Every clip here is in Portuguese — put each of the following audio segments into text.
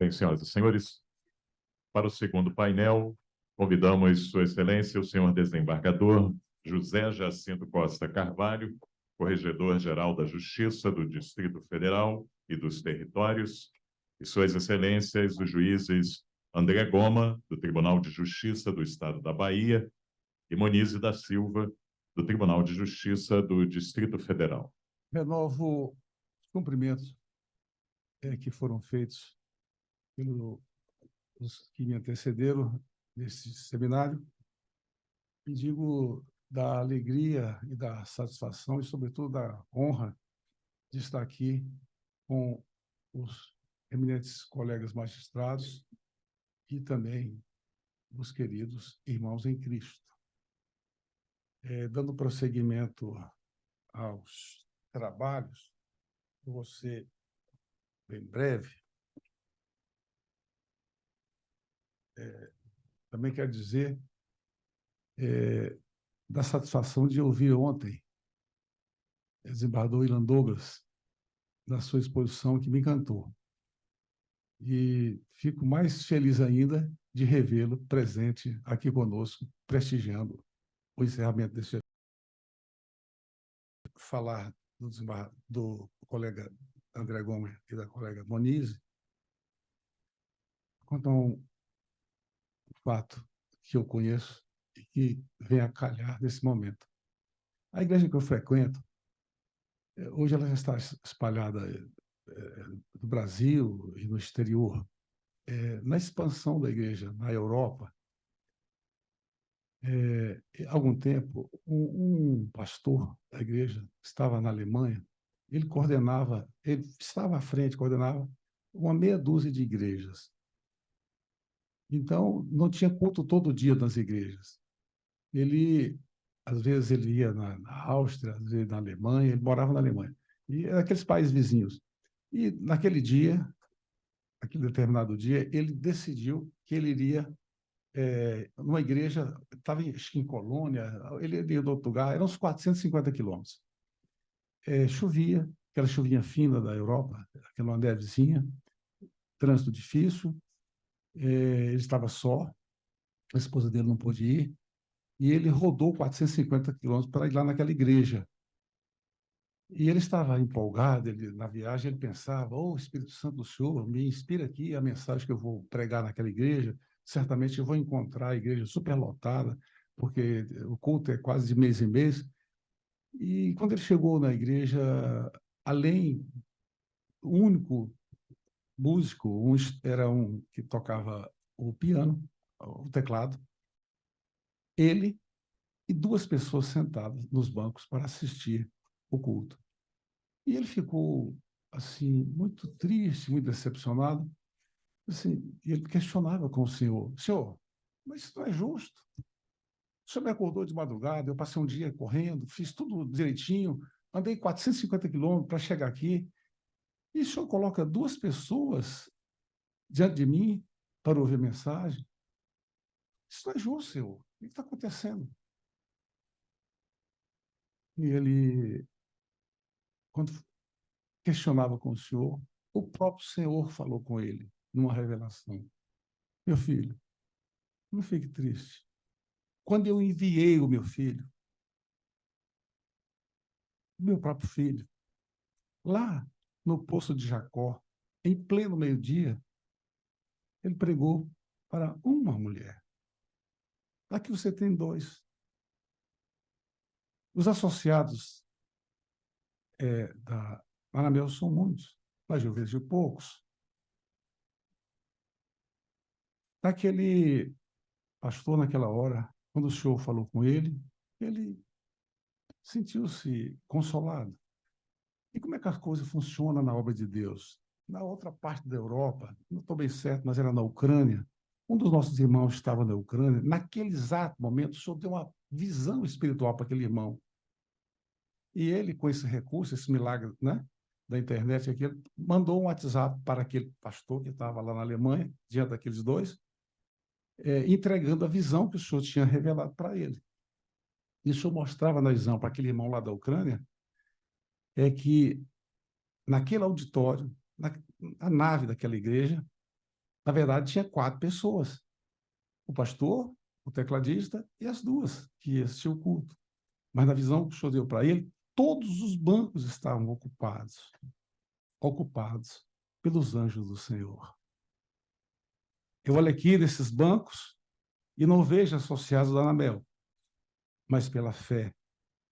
Bem, senhoras e senhores, para o segundo painel, convidamos Sua Excelência, o senhor desembargador José Jacinto Costa Carvalho, Corregedor-Geral da Justiça do Distrito Federal e dos Territórios, e Suas Excelências, os juízes André Goma, do Tribunal de Justiça do Estado da Bahia, e Monize da Silva, do Tribunal de Justiça do Distrito Federal. Renovo os cumprimentos que foram feitos pelos que me antecederam nesse seminário e digo da alegria e da satisfação e, sobretudo, da honra de estar aqui com os eminentes colegas magistrados e também os queridos irmãos em Cristo. Dando prosseguimento aos trabalhos, eu vou ser bem breve. Também quero dizer da satisfação de ouvir ontem o desembargador Ilan Douglas na sua exposição, que me encantou. E fico mais feliz ainda de revê-lo presente aqui conosco, prestigiando o encerramento desse evento. Falar do colega André Gomes e da colega Monize, contar um fato que eu conheço e que vem a calhar nesse momento. A igreja que eu frequento, hoje ela já está espalhada no Brasil e no exterior. Na expansão da igreja na Europa, há algum tempo, um pastor da igreja estava na Alemanha, ele estava à frente, coordenava uma meia dúzia de igrejas. Então, não tinha culto todo dia nas igrejas. Às vezes ele ia na Áustria, às vezes na Alemanha, ele morava na Alemanha, e aqueles países vizinhos. E naquele determinado dia, ele decidiu que ele iria numa igreja, estava em Colônia, ele ia de outro lugar, eram uns 450 quilômetros. Chovia, aquela chuvinha fina da Europa, aquela nevezinha, trânsito difícil, ele estava só, a esposa dele não pôde ir, e ele rodou 450 quilômetros para ir lá naquela igreja. E ele estava empolgado, na viagem ele pensava, Espírito Santo do Senhor, me inspira aqui a mensagem que eu vou pregar naquela igreja, certamente eu vou encontrar a igreja superlotada, porque o culto é quase de mês em mês. E quando ele chegou na igreja, além, o único músico, era um que tocava o piano, o teclado, ele e duas pessoas sentadas nos bancos para assistir o culto. E ele ficou assim muito triste, muito decepcionado. Assim, e ele questionava com o senhor: senhor, mas isso não é justo. O senhor me acordou de madrugada, eu passei um dia correndo, fiz tudo direitinho, andei 450 quilômetros para chegar aqui, e o senhor coloca duas pessoas diante de mim para ouvir a mensagem? Isso não é justo, senhor. O que está acontecendo? E ele, quando questionava com o senhor, o próprio Senhor falou com ele, numa revelação: meu filho, não fique triste. Quando eu enviei o meu filho, meu próprio filho, lá no poço de Jacó, em pleno meio-dia, ele pregou para uma mulher. Aqui você tem dois. Os associados da Anabel são muitos, mas eu vejo poucos. Aquele pastor, naquela hora, quando o senhor falou com ele sentiu-se consolado. E como é que a coisa funciona na obra de Deus? Na outra parte da Europa, não estou bem certo, mas era na Ucrânia, um dos nossos irmãos estava na Ucrânia, naquele exato momento, o senhor deu uma visão espiritual para aquele irmão. E ele, com esse recurso, esse milagre, né, da internet, ele mandou um WhatsApp para aquele pastor que estava lá na Alemanha, diante daqueles dois, entregando a visão que o senhor tinha revelado para ele. E o senhor mostrava na visão para aquele irmão lá da Ucrânia, que naquele auditório, na nave daquela igreja, Na verdade, tinha 4 pessoas. O pastor, o tecladista e as 2 que assistiam o culto. Mas na visão que o senhor deu para ele, todos os bancos estavam ocupados pelos anjos do Senhor. Eu olho aqui nesses bancos e não vejo associados da Anabel, mas pela fé,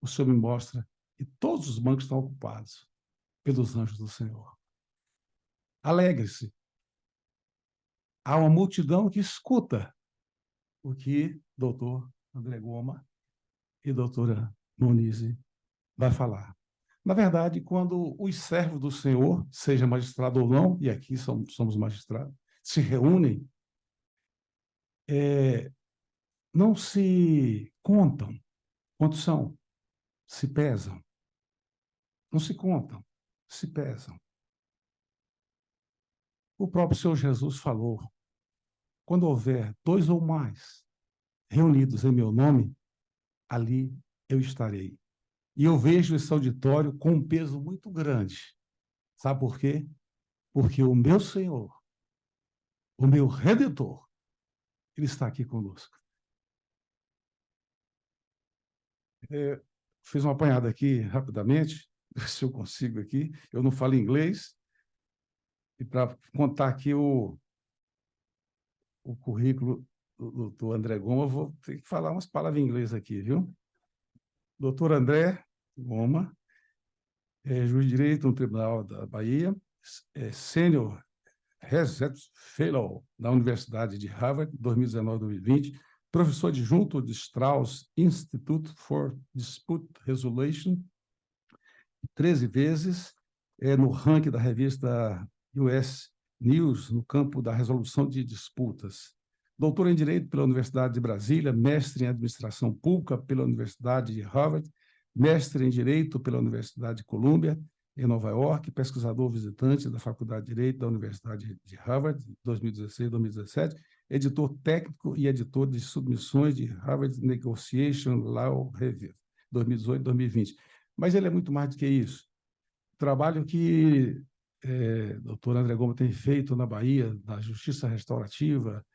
o Senhor me mostra que todos os bancos estão ocupados pelos anjos do Senhor. Alegre-se. Há uma multidão que escuta o que doutor André Goma e doutora Monize vai falar. Na verdade, quando os servos do Senhor, seja magistrado ou não, e aqui somos magistrados, se reúnem, não se contam quantos são, se pesam. Não se contam, se pesam. O próprio Senhor Jesus falou, quando houver 2 ou mais reunidos em meu nome, ali eu estarei. E eu vejo esse auditório com um peso muito grande. Sabe por quê? Porque o meu Senhor, o meu Redentor, ele está aqui conosco. Fiz uma apanhada aqui rapidamente, se eu consigo aqui. Eu não falo inglês. E para contar aqui o currículo do André Goma, eu vou ter que falar umas palavras em inglês aqui, viu? Doutor André Goma, juiz de direito no Tribunal da Bahia, sênior Research Fellow da Universidade de Harvard, 2019-2020, professor adjunto de Strauss Institute for Dispute Resolution, 13 vezes, no ranking da revista US News, no campo da resolução de disputas. Doutor em Direito pela Universidade de Brasília, mestre em Administração Pública pela Universidade de Harvard, mestre em Direito pela Universidade de Colômbia, em Nova York, pesquisador visitante da Faculdade de Direito da Universidade de Harvard, 2016-2017, editor técnico e editor de submissões de Harvard Negotiation Law Review, 2018-2020. Mas ele é muito mais do que isso. O trabalho que o doutor André Goma tem feito na Bahia, na justiça restaurativa,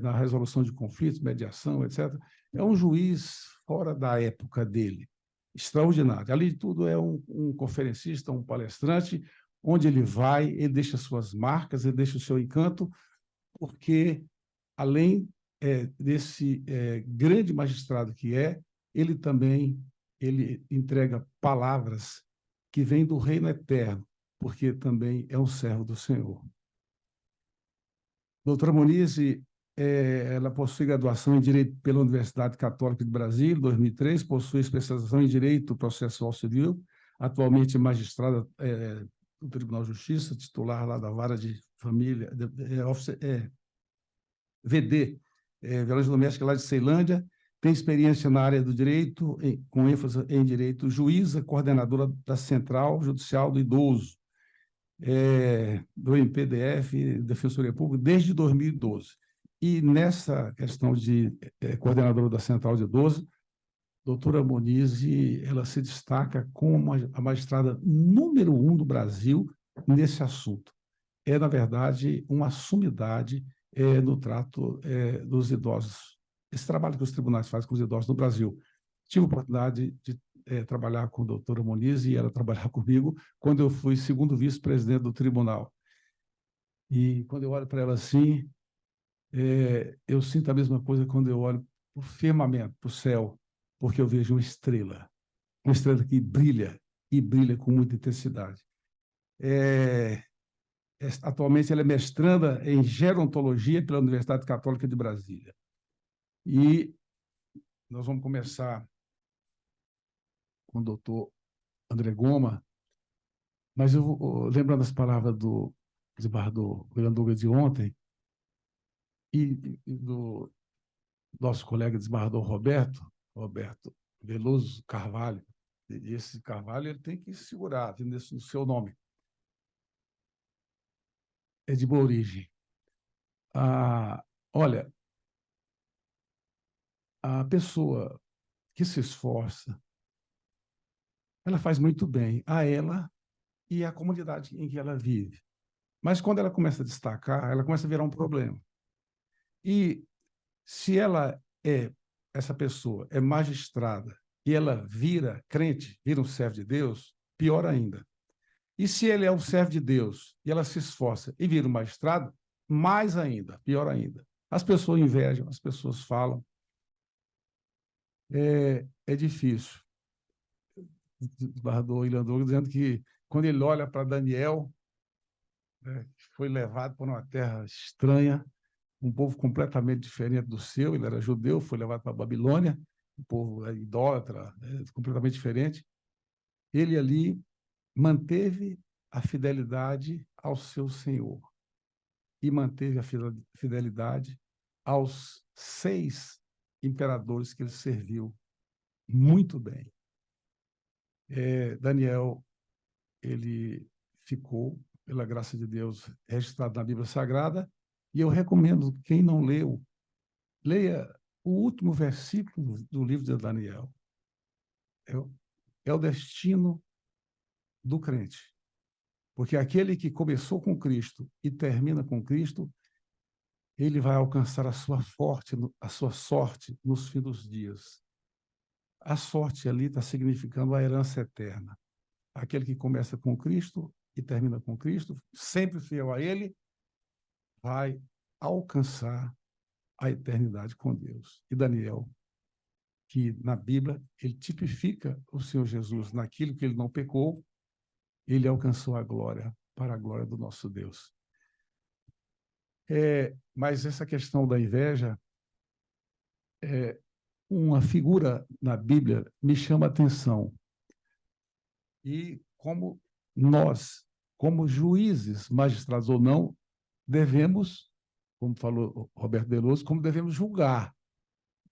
na resolução de conflitos, mediação, etc., é um juiz fora da época dele, extraordinário. Além de tudo, é um conferencista, um palestrante, onde ele vai, ele deixa suas marcas, ele deixa o seu encanto, porque, além desse grande magistrado que ele também entrega palavras que vêm do reino eterno, porque também é um servo do Senhor. Doutora Monize, ela possui graduação em Direito pela Universidade Católica de Brasília, 2003, possui especialização em Direito Processual Civil, atualmente magistrada do Tribunal de Justiça, titular lá da Vara de Família, VD, Violência Doméstica lá de Ceilândia, tem experiência na área do direito, com ênfase em direito, juíza, coordenadora da Central Judicial do Idoso, do MPDF, Defensoria Pública, desde 2012. E nessa questão de coordenadora da Central de Idoso, doutora Monize, ela se destaca como a magistrada número 1 do Brasil nesse assunto. É, na verdade, uma sumidade no trato dos idosos. Esse trabalho que os tribunais fazem com os idosos no Brasil. Tive a oportunidade de trabalhar com a doutora Monize e ela trabalhar comigo quando eu fui segundo vice-presidente do tribunal. E quando eu olho para ela assim, eu sinto a mesma coisa quando eu olho para o firmamento, para o céu, porque eu vejo uma estrela que brilha, e brilha com muita intensidade. Atualmente, ela é mestranda em gerontologia pela Universidade Católica de Brasília. E nós vamos começar com o doutor André Goma, mas lembrando as palavras do desembargador Miranduga de ontem e do nosso colega desembargador Roberto Veloso Carvalho. Esse Carvalho ele tem que segurar no seu nome. É de boa origem. Olha, a pessoa que se esforça, ela faz muito bem a ela e à comunidade em que ela vive. Mas quando ela começa a destacar, ela começa a virar um problema. E se essa pessoa é magistrada e ela vira crente, vira um servo de Deus, pior ainda. E se ele é um servo de Deus e ela se esforça e vira um magistrado, mais ainda, pior ainda. As pessoas invejam, as pessoas falam. É difícil. Bardou e Landou dizendo que quando ele olha para Daniel, né, que foi levado para uma terra estranha, um povo completamente diferente do seu, ele era judeu, foi levado para a Babilônia, um povo idólatra, completamente diferente. Ele ali manteve a fidelidade ao seu Senhor e manteve a fidelidade aos 6 imperadores que ele serviu muito bem. Daniel, ele ficou, pela graça de Deus, registrado na Bíblia Sagrada, e eu recomendo, quem não leu, leia o último versículo do livro de Daniel. É o destino do crente. Porque aquele que começou com Cristo e termina com Cristo, ele vai alcançar a sua sorte nos fins dos dias. A sorte ali está significando a herança eterna. Aquele que começa com Cristo e termina com Cristo, sempre fiel a Ele, vai alcançar a eternidade com Deus. E Daniel, que na Bíblia, ele tipifica o Senhor Jesus naquilo que ele não pecou, ele alcançou a glória, para a glória do nosso Deus. Mas essa questão da inveja, uma figura na Bíblia me chama a atenção. E como nós, como juízes, magistrados ou não, devemos, como falou Roberto Veloso, como devemos julgar.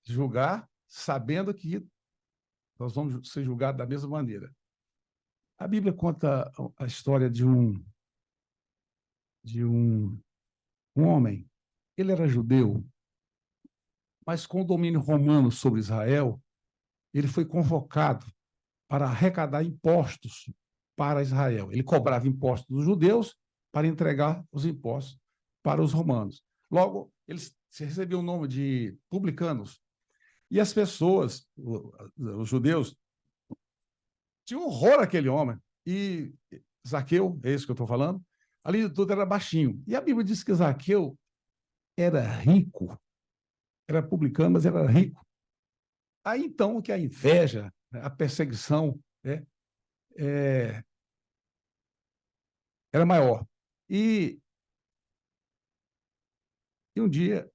Julgar sabendo que nós vamos ser julgados da mesma maneira. A Bíblia conta a história de um homem. Ele era judeu, mas com o domínio romano sobre Israel, ele foi convocado para arrecadar impostos para Israel. Ele cobrava impostos dos judeus para entregar os impostos para os romanos. Logo, eles recebiam o nome de publicanos. E as pessoas, os judeus, tinham horror àquele homem. E Zaqueu, é isso que eu estou falando, além de tudo era baixinho. E a Bíblia diz que Zaqueu era rico, era publicano, mas era rico. Aí então que a inveja, a perseguição, era maior. E um dia,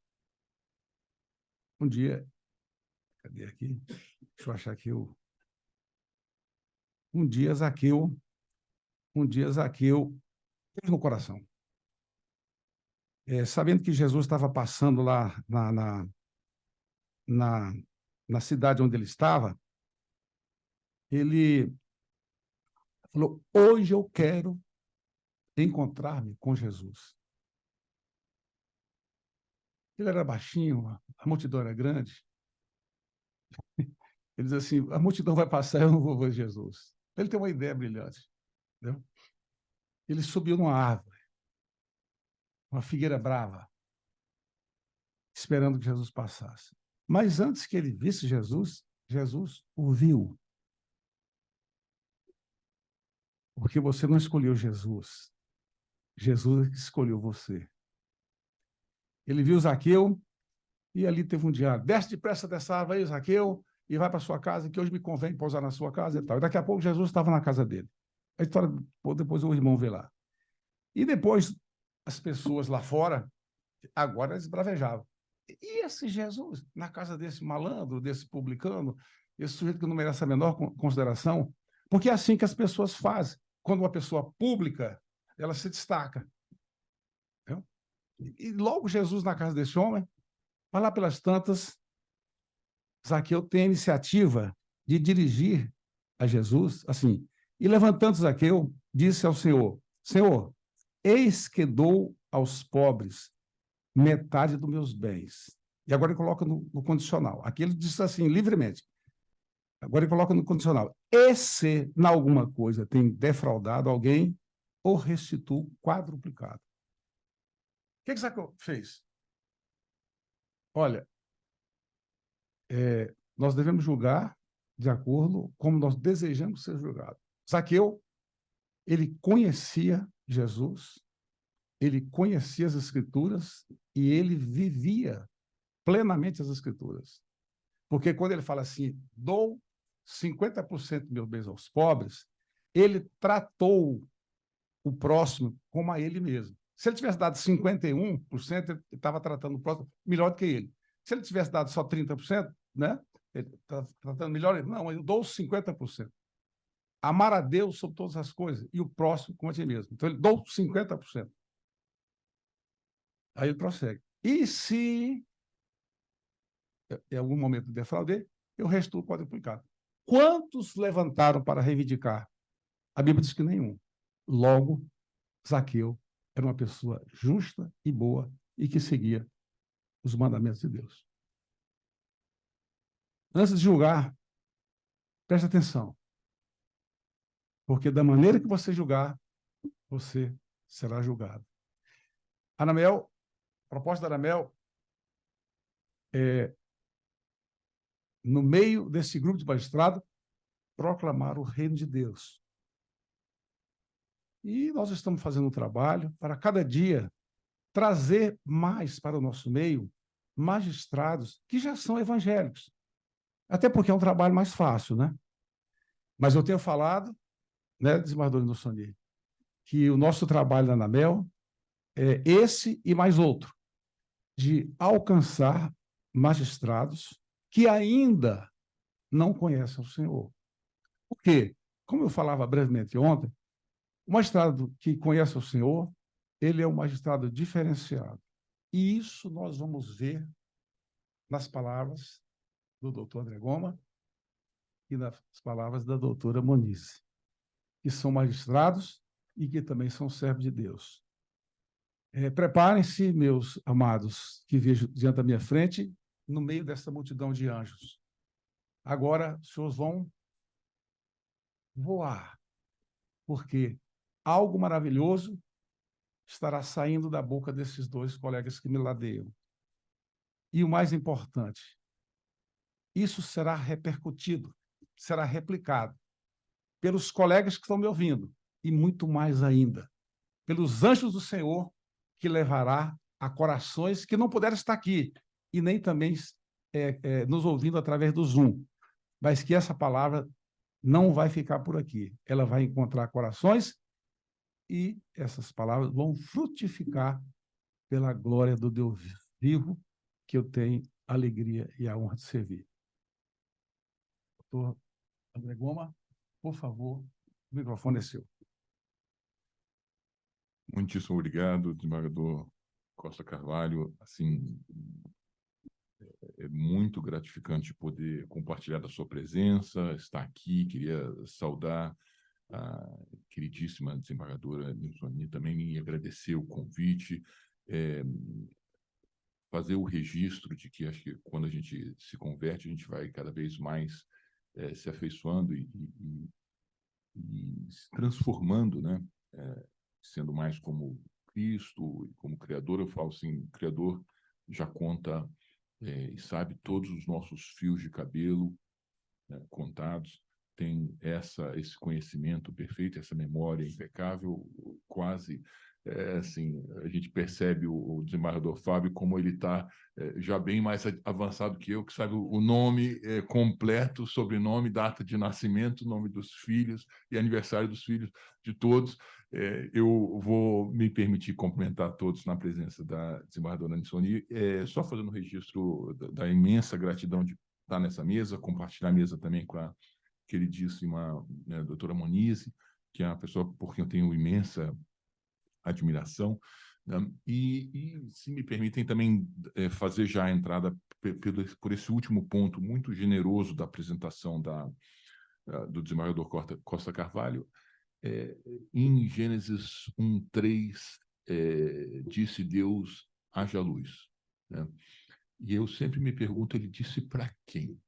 cadê aqui? Deixa eu achar aqui um dia Zaqueu teve no coração. Sabendo que Jesus estava passando lá na cidade onde ele estava, ele falou: hoje eu quero encontrar-me com Jesus. Ele era baixinho, a multidão era grande. Ele diz assim: a multidão vai passar, eu não vou ver Jesus. Ele tem uma ideia brilhante. Entendeu? Ele subiu numa árvore, uma figueira brava, esperando que Jesus passasse. Mas antes que ele visse Jesus, Jesus o viu. Porque você não escolheu Jesus. Jesus escolheu você. Ele viu Zaqueu e ali teve um diálogo. Desce depressa dessa árvore aí, Zaqueu, e vai para sua casa, que hoje me convém pousar na sua casa e tal. E daqui a pouco Jesus estava na casa dele. A história, depois o irmão vê lá. E depois as pessoas lá fora, agora eles bravejavam. E esse Jesus, na casa desse malandro, desse publicano, esse sujeito que não merece a menor consideração? Porque é assim que as pessoas fazem. Quando uma pessoa pública, ela se destaca. Entendeu? E logo Jesus na casa desse homem, vai lá pelas tantas, Zaqueu tem a iniciativa de dirigir a Jesus, assim, e levantando Zaqueu, disse ao Senhor: Senhor, eis que dou aos pobres metade dos meus bens. E agora ele coloca no condicional. Aqui ele disse assim, livremente. Agora ele coloca no condicional. E se, em alguma coisa, tem defraudado alguém, o restituo quadruplicado. O que Zaqueu fez? Olha, nós devemos julgar de acordo como nós desejamos ser julgados. Zaqueu, ele conhecia Jesus, ele conhecia as Escrituras e ele vivia plenamente as Escrituras. Porque quando ele fala assim, dou 50% dos meus bens aos pobres, ele tratou o próximo como a ele mesmo. Se ele tivesse dado 51%, ele estava tratando o próximo melhor do que ele. Se ele tivesse dado só 30%, né? Ele está tratando melhor. Não, eu dou 50%. Amar a Deus sobre todas as coisas e o próximo como a ti mesmo. Então, ele dou 50%. Aí ele prossegue. E se em algum momento defraudei, eu restituo quadruplicado. Quantos levantaram para reivindicar? A Bíblia diz que nenhum. Logo, Zaqueu era uma pessoa justa e boa e que seguia os mandamentos de Deus. Antes de julgar, preste atenção. Porque da maneira que você julgar, você será julgado. Anamel, a proposta da Anamel é, no meio desse grupo de magistrados, proclamar o reino de Deus. E nós estamos fazendo um trabalho para cada dia trazer mais para o nosso meio magistrados que já são evangélicos. Até porque é um trabalho mais fácil, né? Mas eu tenho falado, né, desembargador Indossoni, que o nosso trabalho na Anamel é esse e mais outro, de alcançar magistrados que ainda não conhecem o Senhor. Por quê? Como eu falava brevemente ontem, o magistrado que conhece o Senhor, ele é um magistrado diferenciado. E isso nós vamos ver nas palavras do doutor André Goma e nas palavras da doutora Monize, que são magistrados e que também são servos de Deus. Preparem-se, meus amados, que vejo diante da minha frente, no meio dessa multidão de anjos. Agora, os senhores vão voar, porque algo maravilhoso estará saindo da boca desses dois colegas que me ladeiam. E o mais importante, isso será repercutido, será replicado pelos colegas que estão me ouvindo, e muito mais ainda, pelos anjos do Senhor, que levará a corações que não puderam estar aqui, e nem também nos ouvindo através do Zoom, mas que essa palavra não vai ficar por aqui. Ela vai encontrar corações e essas palavras vão frutificar pela glória do Deus vivo, que eu tenho a alegria e a honra de servir. Doutor André Goma, por favor, o microfone é seu. Muitíssimo obrigado, desembargador Costa Carvalho. Assim, é muito gratificante poder compartilhar da sua presença, estar aqui. Queria saudar a queridíssima desembargadora Nilsoni também e agradecer o convite, fazer o registro de que acho que quando a gente se converte, a gente vai cada vez mais se afeiçoando e se transformando, né? Sendo mais como Cristo, como Criador. Eu falo assim, Criador já conta e sabe todos os nossos fios de cabelo, né, contados, tem esse conhecimento perfeito, essa memória impecável, quase assim, a gente percebe o desembargador Fábio como ele está já bem mais avançado que eu, que sabe o nome completo, sobrenome, data de nascimento, nome dos filhos e aniversário dos filhos de todos. Eu vou me permitir cumprimentar todos na presença da desembargadora Nilsoni, só fazendo um registro da imensa gratidão de estar nessa mesa, compartilhar a mesa também com a queridíssima doutora Monize, que é uma pessoa por quem eu tenho imensa admiração, né? E se me permitem também fazer já a entrada por esse último ponto muito generoso da apresentação do desembargador Costa Carvalho, em Gênesis 1:3, disse Deus, haja luz, né? E eu sempre me pergunto, ele disse para quem?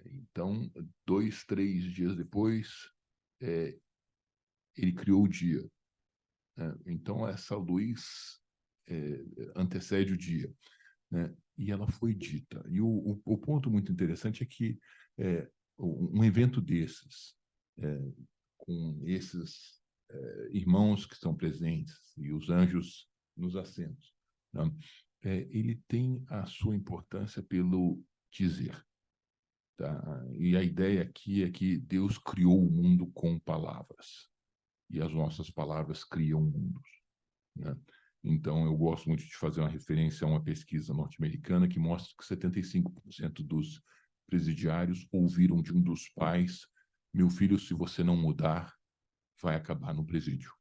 Então, 2, 3 dias depois, ele criou o dia, né? Então, essa luz antecede o dia, né? E ela foi dita. E o ponto muito interessante é que um evento desses, com esses irmãos que estão presentes e os anjos nos assentos, né? Ele tem a sua importância pelo dizer. Tá? E a ideia aqui é que Deus criou o mundo com palavras. E as nossas palavras criam mundos, né? Então, eu gosto muito de fazer uma referência a uma pesquisa norte-americana que mostra que 75% dos presidiários ouviram de um dos pais: meu filho, se você não mudar, vai acabar no presídio.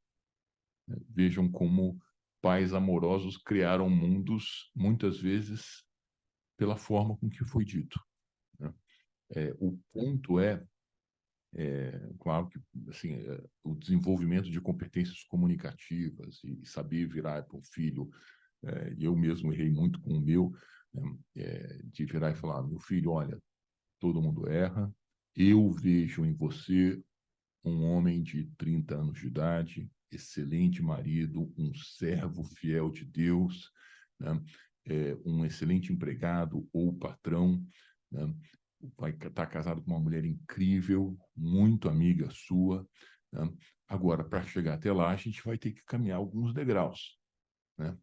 Vejam como pais amorosos criaram mundos, muitas vezes, pela forma com que foi dito, né? O ponto claro que assim, o desenvolvimento de competências comunicativas e saber virar para um filho, eu mesmo errei muito com o meu, né, de virar e falar: meu filho, olha, todo mundo erra, eu vejo em você um homem de 30 anos de idade, excelente marido, um servo fiel de Deus, né? Um excelente empregado ou patrão, né? Vai estar casado com uma mulher incrível, muito amiga sua, né? Agora, para chegar até lá, a gente vai ter que caminhar alguns degraus, né?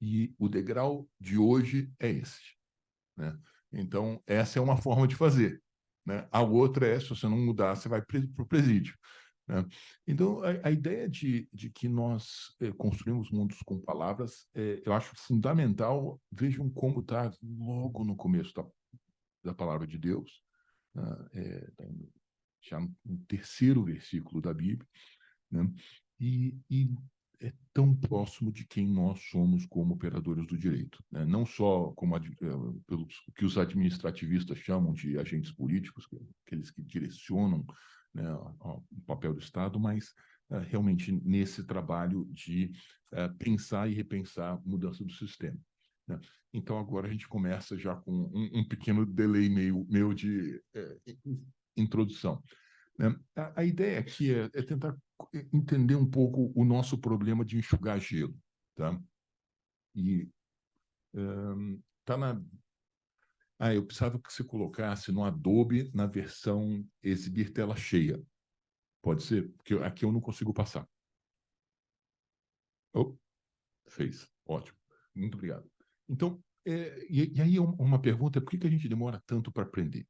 E o degrau de hoje é esse, né? Então, essa é uma forma de fazer, né? A outra é, se você não mudar, você vai para o presídio, né? Então, a ideia de que nós construímos mundos com palavras, eu acho fundamental. Vejam como está logo no começo da palavra de Deus, né? Já no terceiro versículo da Bíblia, né? E é tão próximo de quem nós somos como operadores do direito, né? Não só como pelos que os administrativistas chamam de agentes políticos, aqueles que direcionam, né, o papel do Estado, mas realmente nesse trabalho de pensar e repensar a mudança do sistema, né? Então, agora a gente começa já com um pequeno delay meu de introdução, né? A ideia aqui é tentar entender um pouco o nosso problema de enxugar gelo, tá? E tá na... eu precisava que você colocasse no Adobe, na versão exibir tela cheia. Pode ser? Porque aqui eu não consigo passar. Oh, fez. Ótimo. Muito obrigado. Então, e aí uma pergunta: por que a gente demora tanto para aprender,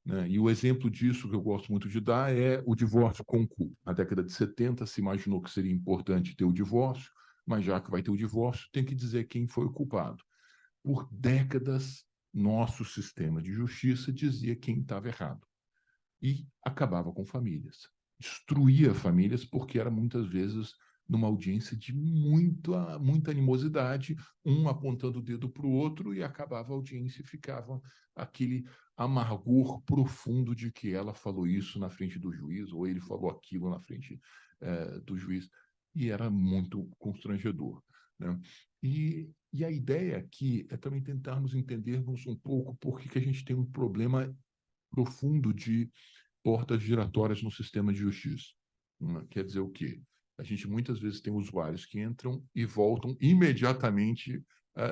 né? E o exemplo disso que eu gosto muito de dar é o divórcio com culpa. Na década de 70, se imaginou que seria importante ter o divórcio, mas já que vai ter o divórcio, tem que dizer quem foi o culpado. Por décadas, nosso sistema de justiça dizia quem estava errado. E acabava com famílias. Destruía famílias porque era muitas vezes numa audiência de muita animosidade, um apontando o dedo para o outro, e acabava a audiência e ficava aquele amargor profundo de que ela falou isso na frente do juiz, ou ele falou aquilo na frente do juiz, e era muito constrangedor, né? E a ideia aqui é também tentarmos entendermos um pouco por que a gente tem um problema profundo de portas giratórias no sistema de justiça. Quer dizer o quê? A gente muitas vezes tem usuários que entram e voltam imediatamente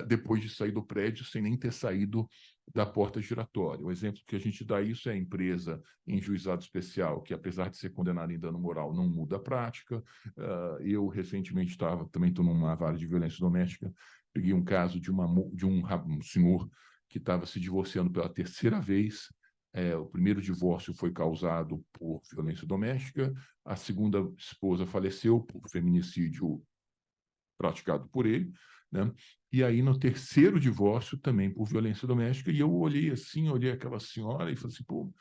depois de sair do prédio, sem nem ter saído da porta giratória. O exemplo que a gente dá isso é a empresa em juizado especial, que apesar de ser condenada em dano moral, não muda a prática. Eu recentemente também estou numa vara de violência doméstica, peguei um caso de um senhor que estava se divorciando pela terceira vez. O primeiro divórcio foi causado por violência doméstica, a segunda esposa faleceu por feminicídio praticado por ele, né? E aí, no terceiro divórcio, também por violência doméstica, e eu olhei assim, olhei aquela senhora e falei assim: pô,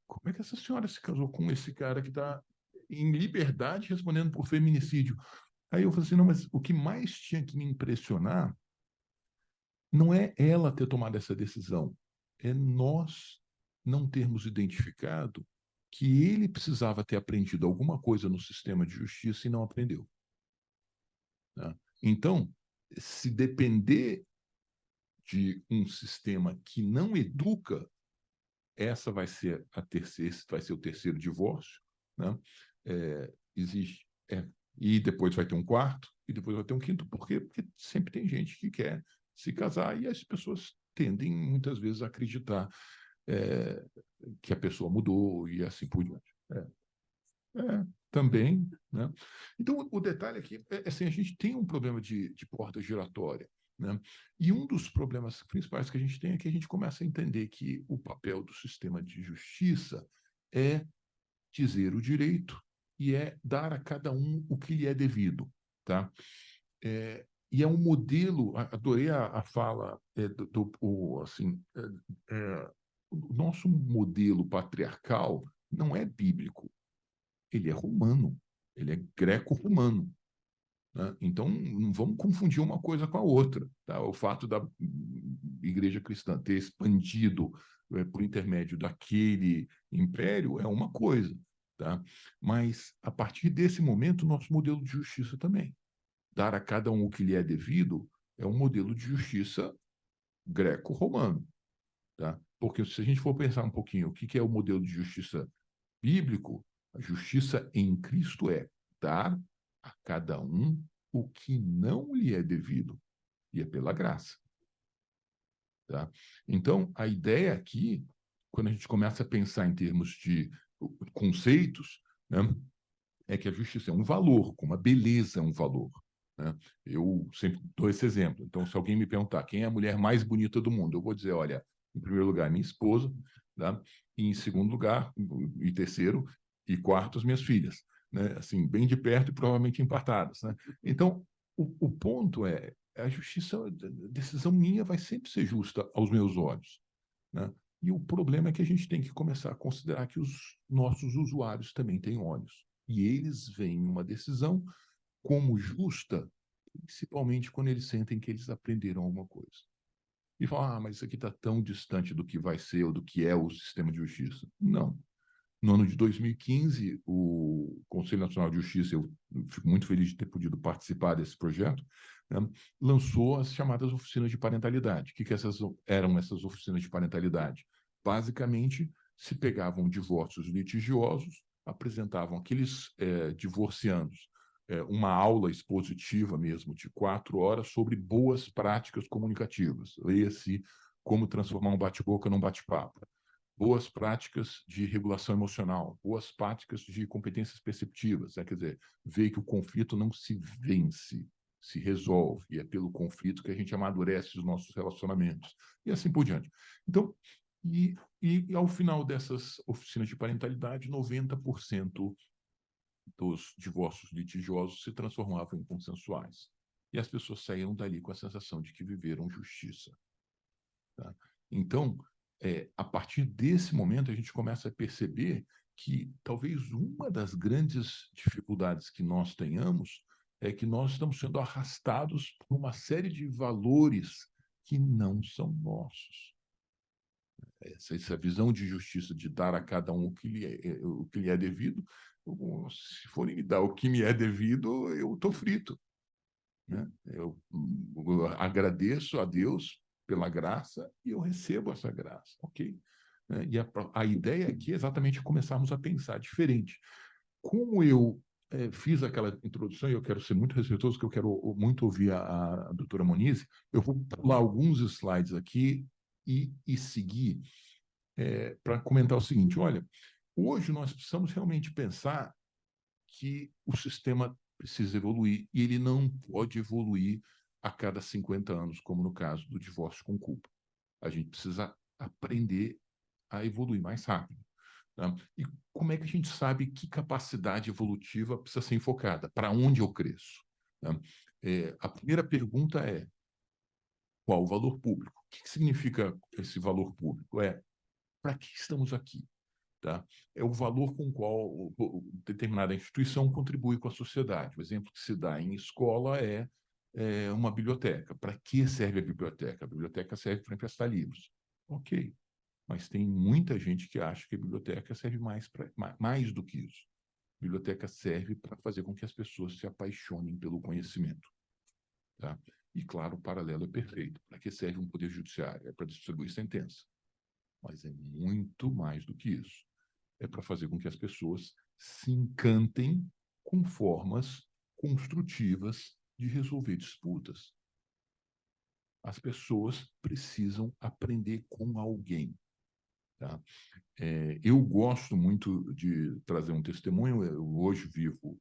como é que essa senhora se casou com esse cara que está em liberdade respondendo por feminicídio? Aí eu falei assim: não, mas o que mais tinha que me impressionar não é ela ter tomado essa decisão, é nós não termos identificado que ele precisava ter aprendido alguma coisa no sistema de justiça e não aprendeu, né? Então, se depender de um sistema que não educa, esse vai ser o terceiro divórcio, né? Existe E depois vai ter um quarto, e depois vai ter um quinto. Por quê? Porque sempre tem gente que quer se casar, e as pessoas tendem, muitas vezes, a acreditar que a pessoa mudou e assim por diante. Também, né? Então, o detalhe aqui é assim, a gente tem um problema de porta giratória, né? E um dos problemas principais que a gente tem é que a gente começa a entender que o papel do sistema de justiça é dizer o direito e é dar a cada um o que lhe é devido, tá? E é um modelo, adorei a fala o nosso modelo patriarcal não é bíblico, ele é romano, ele é greco-romano, né? Então, não vamos confundir uma coisa com a outra, tá? O fato da igreja cristã ter expandido por intermédio daquele império é uma coisa, tá? Mas, a partir desse momento, nosso modelo de justiça também. Dar a cada um o que lhe é devido é um modelo de justiça greco-romano, tá? Porque se a gente for pensar um pouquinho o que é o modelo de justiça bíblico, a justiça em Cristo é dar a cada um o que não lhe é devido, e é pela graça. Tá? Então, a ideia aqui, quando a gente começa a pensar em termos de conceitos, né, é que a justiça é um valor, como a beleza é um valor. Né? Eu sempre dou esse exemplo. Então, se alguém me perguntar quem é a mulher mais bonita do mundo, eu vou dizer, olha, em primeiro lugar, minha esposa, tá? E em segundo lugar, e terceiro, e quarto, as minhas filhas. Né? Assim, bem de perto e provavelmente empatadas. Né? Então, o ponto é, a justiça, a decisão minha vai sempre ser justa aos meus olhos. Né? E o problema é que a gente tem que começar a considerar que os nossos usuários também têm olhos. E eles veem uma decisão como justa, principalmente quando eles sentem que eles aprenderam alguma coisa. E falam, mas isso aqui está tão distante do que vai ser ou do que é o sistema de justiça. Não. No ano de 2015, o Conselho Nacional de Justiça, eu fico muito feliz de ter podido participar desse projeto, né, lançou as chamadas oficinas de parentalidade. O que eram essas oficinas de parentalidade? Basicamente, se pegavam divórcios litigiosos, apresentavam aqueles divorciandos uma aula expositiva mesmo, de 4 horas, sobre boas práticas comunicativas. Leia-se como transformar um bate-boca num bate-papo. Boas práticas de regulação emocional, boas práticas de competências perceptivas, né? Quer dizer, ver que o conflito não se vence, se resolve, e é pelo conflito que a gente amadurece os nossos relacionamentos, e assim por diante. Então, e ao final dessas oficinas de parentalidade, 90% dos divórcios litigiosos se transformavam em consensuais. E as pessoas saíram dali com a sensação de que viveram justiça. Tá? Então, a partir desse momento, a gente começa a perceber que talvez uma das grandes dificuldades que nós tenhamos é que nós estamos sendo arrastados por uma série de valores que não são nossos. Essa visão de justiça, de dar a cada um o que lhe é devido, se forem me dar o que me é devido, eu estou frito. Né? Eu agradeço a Deus pela graça e eu recebo essa graça, ok? E a ideia aqui é exatamente começarmos a pensar diferente. Como eu fiz aquela introdução, e eu quero ser muito respeitoso, porque eu quero muito ouvir a doutora Moniz, eu vou pular alguns slides aqui e seguir para comentar o seguinte, olha, hoje nós precisamos realmente pensar que o sistema precisa evoluir e ele não pode evoluir a cada 50 anos, como no caso do divórcio com culpa. A gente precisa aprender a evoluir mais rápido. Tá? E como é que a gente sabe que capacidade evolutiva precisa ser enfocada? Para onde eu cresço? Tá? A primeira pergunta é: qual o valor público? O que significa esse valor público? Para que estamos aqui? Tá? É o valor com o qual determinada instituição contribui com a sociedade. O exemplo que se dá em escola é uma biblioteca. Para que serve a biblioteca? A biblioteca serve para emprestar livros. Ok, mas tem muita gente que acha que a biblioteca serve mais do que isso. A biblioteca serve para fazer com que as pessoas se apaixonem pelo conhecimento. Tá? E, claro, o paralelo é perfeito. Para que serve um poder judiciário? É para distribuir sentença. Mas é muito mais do que isso. É para fazer com que as pessoas se encantem com formas construtivas de resolver disputas. As pessoas precisam aprender com alguém. Tá? Eu gosto muito de trazer um testemunho. Eu hoje vivo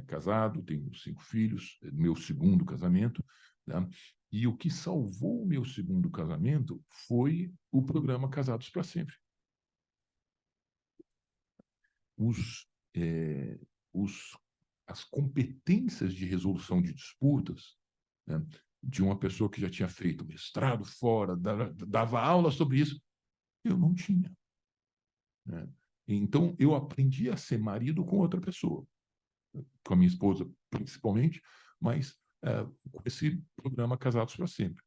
casado, tenho 5 filhos, meu segundo casamento, né? E o que salvou o meu segundo casamento foi o programa Casados para Sempre. As competências de resolução de disputas, né, de uma pessoa que já tinha feito mestrado fora, dava aula sobre isso, eu não tinha. Né? Então, eu aprendi a ser marido com outra pessoa, com a minha esposa principalmente, mas com esse programa Casados para Sempre.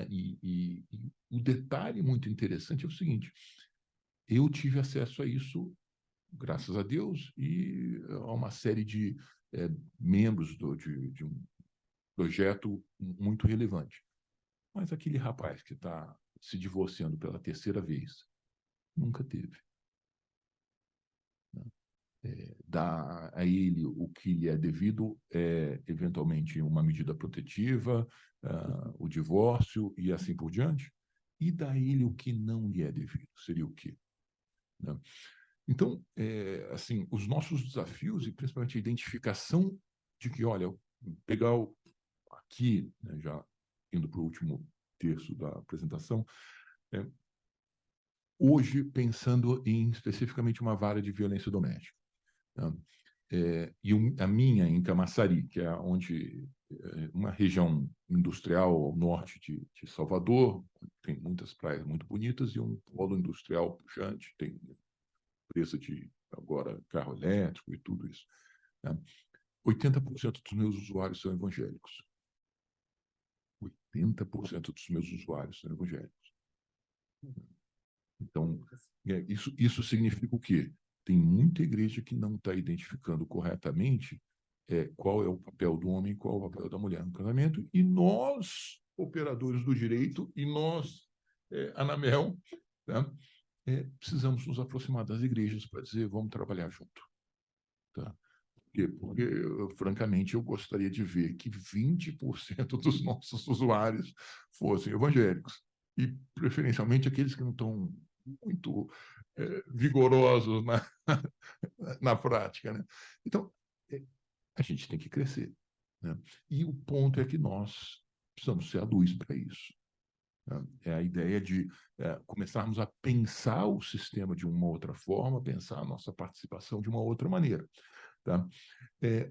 E o detalhe muito interessante é o seguinte: eu tive acesso a isso, graças a Deus, e a uma série de membros de um projeto muito relevante. Mas aquele rapaz que está se divorciando pela 3ª vez nunca teve. Dar a ele o que lhe é devido eventualmente, uma medida protetiva, o divórcio e assim por diante, e dar a ele o que não lhe é devido. Seria o quê? Né? Então, assim, os nossos desafios, e principalmente a identificação de que, olha, pegar aqui, né, já indo para o último terço da apresentação, hoje pensando em especificamente uma vara de violência doméstica. Né? E a minha em Camaçari, que é uma região industrial ao norte de Salvador, tem muitas praias muito bonitas e um polo industrial pujante, tem empresa de agora carro elétrico e tudo isso. Né? 80% dos meus usuários são evangélicos. 80% dos meus usuários são evangélicos. Então, isso significa o quê? Tem muita igreja que não está identificando corretamente qual é o papel do homem e qual é o papel da mulher no casamento, e nós, operadores do direito, e nós, Anamel, tá? Precisamos nos aproximar das igrejas para dizer, vamos trabalhar junto. Tá? Porque, francamente, eu gostaria de ver que 20% dos nossos usuários fossem evangélicos, e preferencialmente aqueles que não estão muito vigorosos na prática. Né? Então, a gente tem que crescer. Né? E o ponto é que nós precisamos ser a luz para isso. Né? É a ideia de começarmos a pensar o sistema de uma outra forma, pensar a nossa participação de uma outra maneira. Tá?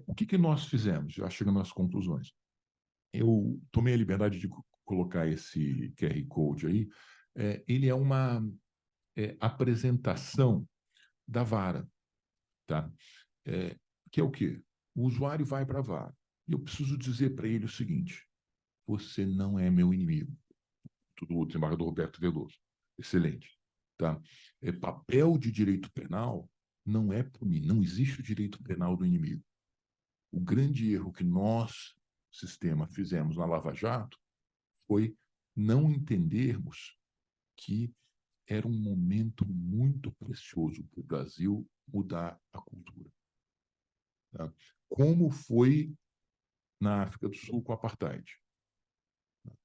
O que nós fizemos? Já chegando às conclusões. Eu tomei a liberdade de colocar esse QR Code aí. Ele é uma apresentação da vara. Tá? Que é o quê? O usuário vai para a vara. E eu preciso dizer para ele o seguinte: você não é meu inimigo. Do desembargador Roberto Veloso. Excelente. Tá? Papel de direito penal não é punir. Não existe o direito penal do inimigo. O grande erro que nós, sistema, fizemos na Lava Jato foi não entendermos que era um momento muito precioso para o Brasil mudar a cultura. Tá? Como foi na África do Sul com o apartheid.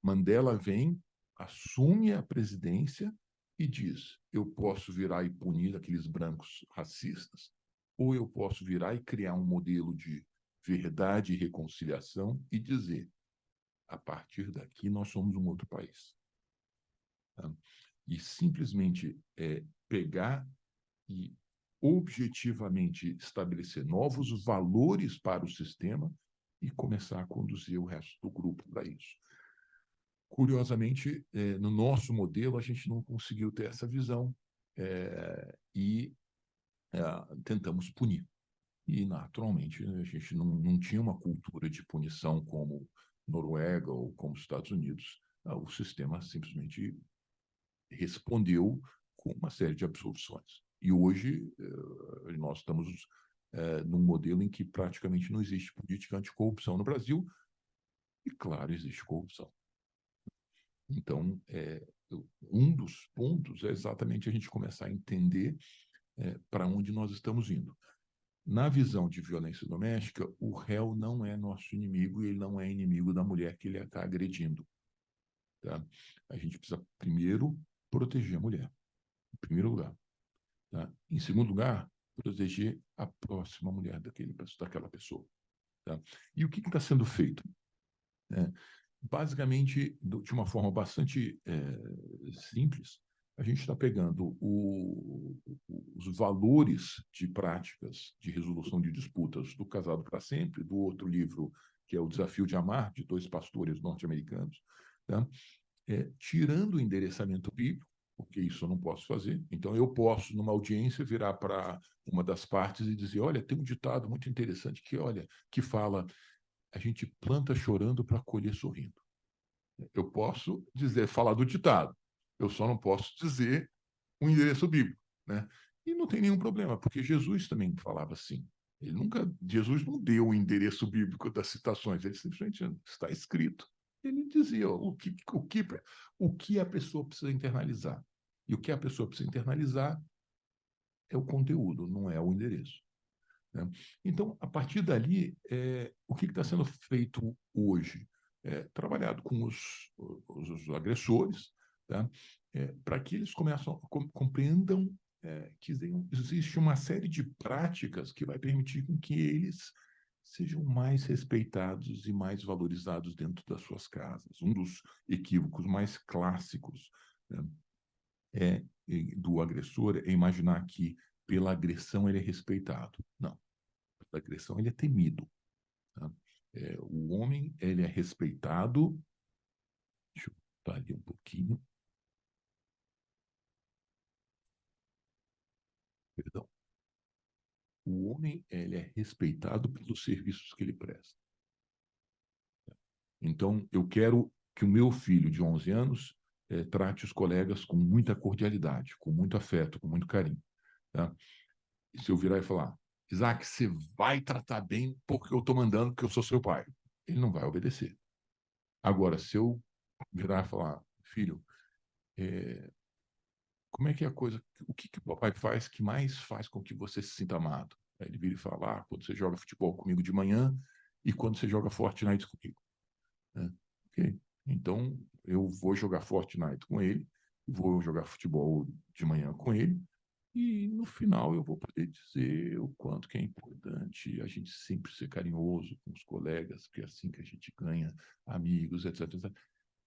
Mandela vem, assume a presidência e diz: eu posso virar e punir aqueles brancos racistas, ou eu posso virar e criar um modelo de verdade e reconciliação e dizer: a partir daqui nós somos um outro país. Tá? E simplesmente pegar e objetivamente estabelecer novos valores para o sistema e começar a conduzir o resto do grupo para isso. Curiosamente, no nosso modelo, a gente não conseguiu ter essa visão e tentamos punir. E, naturalmente, a gente não tinha uma cultura de punição como Noruega ou como Estados Unidos. O sistema simplesmente respondeu com uma série de absoluções. E hoje nós estamos num modelo em que praticamente não existe política anticorrupção no Brasil, e, claro, existe corrupção. Então, um dos pontos é exatamente a gente começar a entender para onde nós estamos indo. Na visão de violência doméstica, o réu não é nosso inimigo e ele não é inimigo da mulher que ele está agredindo. Tá? A gente precisa, primeiro, proteger a mulher, em primeiro lugar. Tá? Em segundo lugar, proteger a próxima mulher daquela pessoa. Tá? E o que está sendo feito? Basicamente, de uma forma bastante simples, a gente está pegando os valores de práticas de resolução de disputas do Casado para Sempre, do outro livro, que é O Desafio de Amar, de 2 pastores norte-americanos, tá? Tirando o endereçamento bíblico, porque isso eu não posso fazer. Então, eu posso, numa audiência, virar para uma das partes e dizer, olha, tem um ditado muito interessante que fala, a gente planta chorando para colher sorrindo. Eu posso falar do ditado, eu só não posso dizer um endereço bíblico, né? E não tem nenhum problema, porque Jesus também falava assim. Jesus não deu o endereço bíblico das citações, ele simplesmente está escrito. Ele dizia o que a pessoa precisa internalizar. E o que a pessoa precisa internalizar é o conteúdo, não é o endereço. Né? Então, a partir dali, o que está sendo feito hoje? Trabalhado com os agressores, tá? Para que eles compreendam que existe uma série de práticas que vai permitir com que eles sejam mais respeitados e mais valorizados dentro das suas casas. Um dos equívocos mais clássicos, né, do agressor é imaginar que pela agressão ele é respeitado. Não. Pela agressão ele é temido. Tá? O homem ele é respeitado. Deixa eu botar ali um pouquinho. Perdão. O homem ele é respeitado pelos serviços que ele presta. Então, eu quero que o meu filho de 11 anos trate os colegas com muita cordialidade, com muito afeto, com muito carinho. Tá? E se eu virar e falar, Isaac, você vai tratar bem porque eu estou mandando, porque eu sou seu pai. Ele não vai obedecer. Agora, se eu virar e falar, filho, como é que é a coisa, o que o papai faz que mais faz com que você se sinta amado? Aí ele vira e fala, quando você joga futebol comigo de manhã e quando você joga Fortnite comigo. Okay. Então, eu vou jogar Fortnite com ele, vou jogar futebol de manhã com ele, e no final eu vou poder dizer o quanto que é importante a gente sempre ser carinhoso com os colegas, porque é assim que a gente ganha amigos, etc.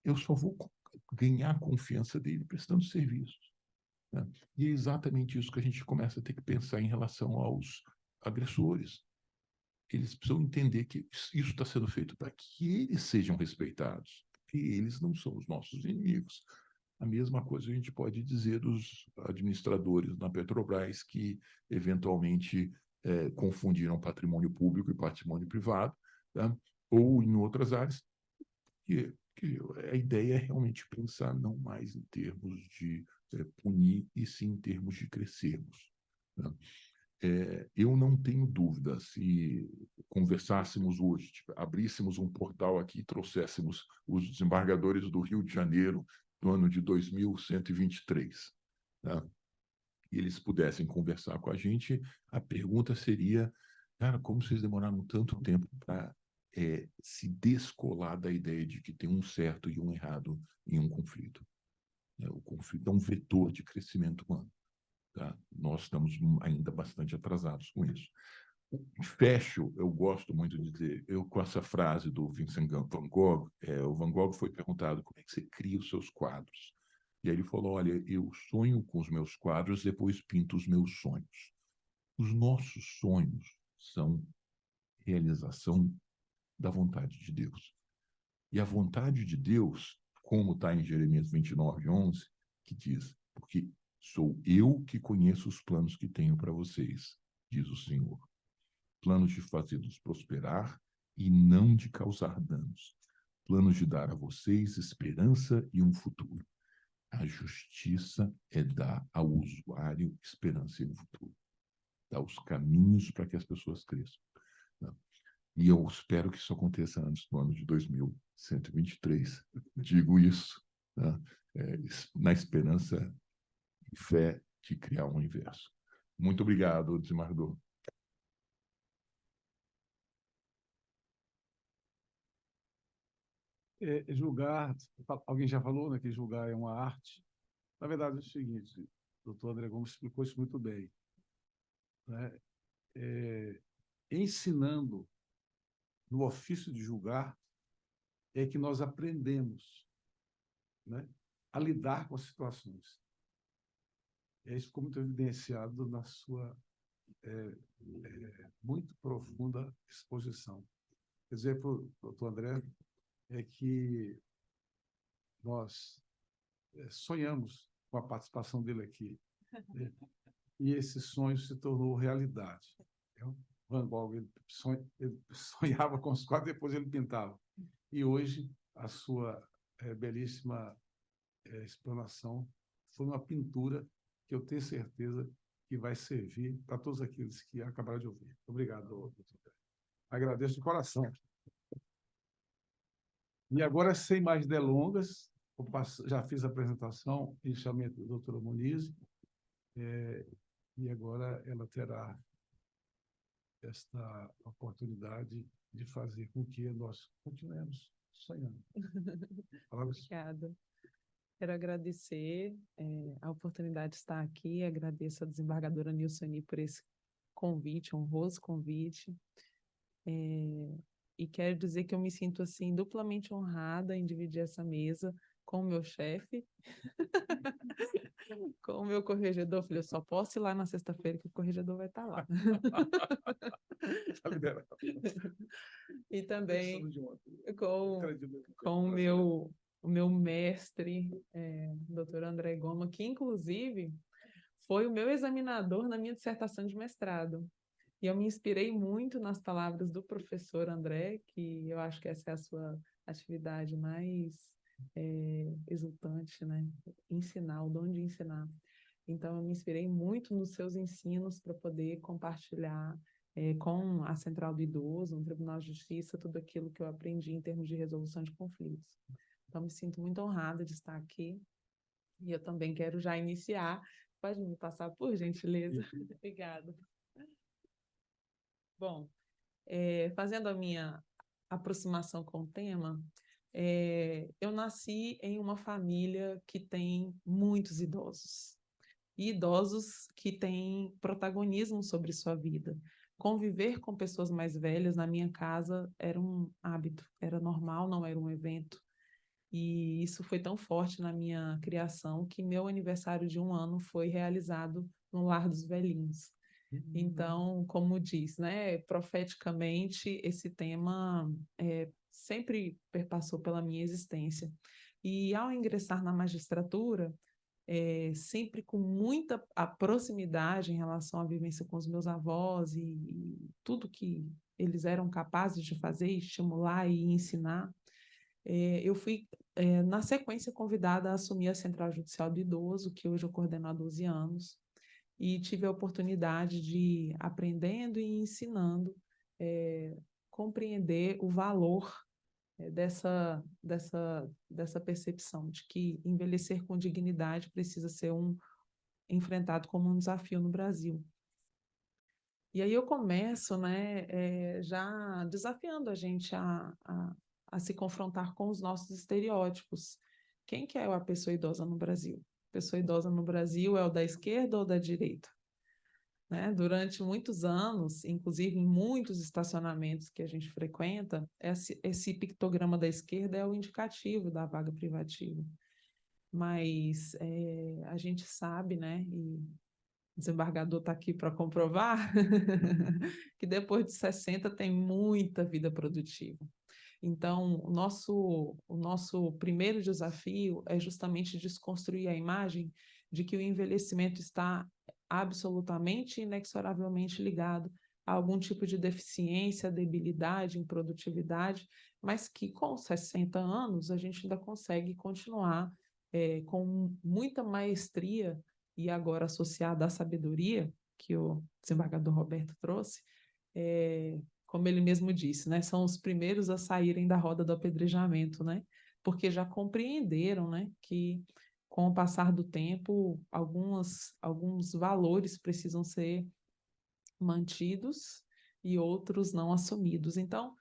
Eu só vou ganhar a confiança dele prestando serviços. Né? E é exatamente isso que a gente começa a ter que pensar em relação aos agressores. Eles precisam entender que isso está sendo feito para que eles sejam respeitados, porque eles não são os nossos inimigos. A mesma coisa a gente pode dizer dos administradores na Petrobras que, eventualmente, confundiram patrimônio público e patrimônio privado, tá? Ou em outras áreas, que a ideia é realmente pensar não mais em termos de punir, e sim em termos de crescermos. Tá? Eu não tenho dúvida, se conversássemos hoje, abríssemos um portal aqui e trouxéssemos os desembargadores do Rio de Janeiro no ano de 2123, né? E eles pudessem conversar com a gente, a pergunta seria, cara, como vocês demoraram tanto tempo para se descolar da ideia de que tem um certo e um errado em um conflito? O conflito é um vetor de crescimento humano. Tá? Nós estamos ainda bastante atrasados com isso. Fecho, eu gosto muito de dizer, com essa frase do Vincent van Gogh, o Van Gogh foi perguntado como é que você cria os seus quadros. E aí ele falou, olha, eu sonho com os meus quadros, depois pinto os meus sonhos. Os nossos sonhos são realização da vontade de Deus. E a vontade de Deus, como está em Jeremias 29:11, que diz, porque sou eu que conheço os planos que tenho para vocês, diz o Senhor. Planos de fazê-los prosperar e não de causar danos. Planos de dar a vocês esperança e um futuro. A justiça é dar ao usuário esperança e um futuro. Dar os caminhos para que as pessoas cresçam. E eu espero que isso aconteça antes do ano de 2123. Digo isso, né, na esperança e fé de criar um universo. Muito obrigado, desembargador. Julgar, alguém já falou, né, que julgar é uma arte. Na verdade, é o seguinte, o doutor André Gomes explicou isso muito bem, né? Ensinando no ofício de julgar é que nós aprendemos, né, a lidar com as situações. Isso ficou muito evidenciado na sua muito profunda exposição. Quer dizer, para o doutor André, é que nós sonhamos com a participação dele aqui, né? E esse sonho se tornou realidade. Van Gogh ele sonhava com os quadros, depois ele pintava. E hoje a sua belíssima explanação foi uma pintura que eu tenho certeza que vai servir para todos aqueles que acabaram de ouvir. Obrigado, doutor. Agradeço de coração. E agora, sem mais delongas, já fiz a apresentação inicialmente da doutora Moniz, e agora ela terá esta oportunidade de fazer com que nós continuemos sonhando. Obrigada. Quero agradecer a oportunidade de estar aqui, agradeço a desembargadora Nilsoni por esse convite, honroso convite, e quero dizer que eu me sinto assim duplamente honrada em dividir essa mesa com o meu chefe, com o meu corregedor. Falei, eu só posso ir lá na sexta-feira que o corregedor vai estar lá. E também com o meu mestre, doutor André Goma, que inclusive foi o meu examinador na minha dissertação de mestrado. E eu me inspirei muito nas palavras do professor André, que eu acho que essa é a sua atividade mais exultante, né? Ensinar, o dom de ensinar. Então, eu me inspirei muito nos seus ensinos para poder compartilhar com a Central do Idoso, no Tribunal de Justiça, tudo aquilo que eu aprendi em termos de resolução de conflitos. Então, me sinto muito honrada de estar aqui. E eu também quero já iniciar. Pode me passar, por gentileza? Obrigada. Bom, fazendo a minha aproximação com o tema, eu nasci em uma família que tem muitos idosos. E idosos que têm protagonismo sobre sua vida. Conviver com pessoas mais velhas na minha casa era um hábito, era normal, não era um evento. E isso foi tão forte na minha criação que meu aniversário de 1 ano foi realizado no Lar dos Velhinhos. Então, como diz, né, profeticamente, esse tema sempre perpassou pela minha existência. E ao ingressar na magistratura, sempre com muita proximidade em relação à vivência com os meus avós e tudo que eles eram capazes de fazer, estimular e ensinar, eu fui, na sequência, convidada a assumir a Central Judicial do Idoso, que hoje eu coordeno há 12 anos, e tive a oportunidade de, aprendendo e ensinando, compreender o valor dessa percepção de que envelhecer com dignidade precisa ser enfrentado como um desafio no Brasil. E aí eu começo, né, já desafiando a gente a se confrontar com os nossos estereótipos. Quem que é a pessoa idosa no Brasil? A pessoa idosa no Brasil é o da esquerda ou da direita? Né? Durante muitos anos, inclusive em muitos estacionamentos que a gente frequenta, esse pictograma da esquerda é o indicativo da vaga privativa. Mas a gente sabe, né, e o desembargador está aqui para comprovar, que depois de 60 tem muita vida produtiva. Então, o nosso primeiro desafio é justamente desconstruir a imagem de que o envelhecimento está absolutamente, inexoravelmente ligado a algum tipo de deficiência, debilidade, improdutividade, mas que com 60 anos a gente ainda consegue continuar com muita maestria e agora associada à sabedoria que o desembargador Roberto trouxe, como ele mesmo disse, né, são os primeiros a saírem da roda do apedrejamento, né, porque já compreenderam, né, que com o passar do tempo, alguns valores precisam ser mantidos e outros não assumidos. Então,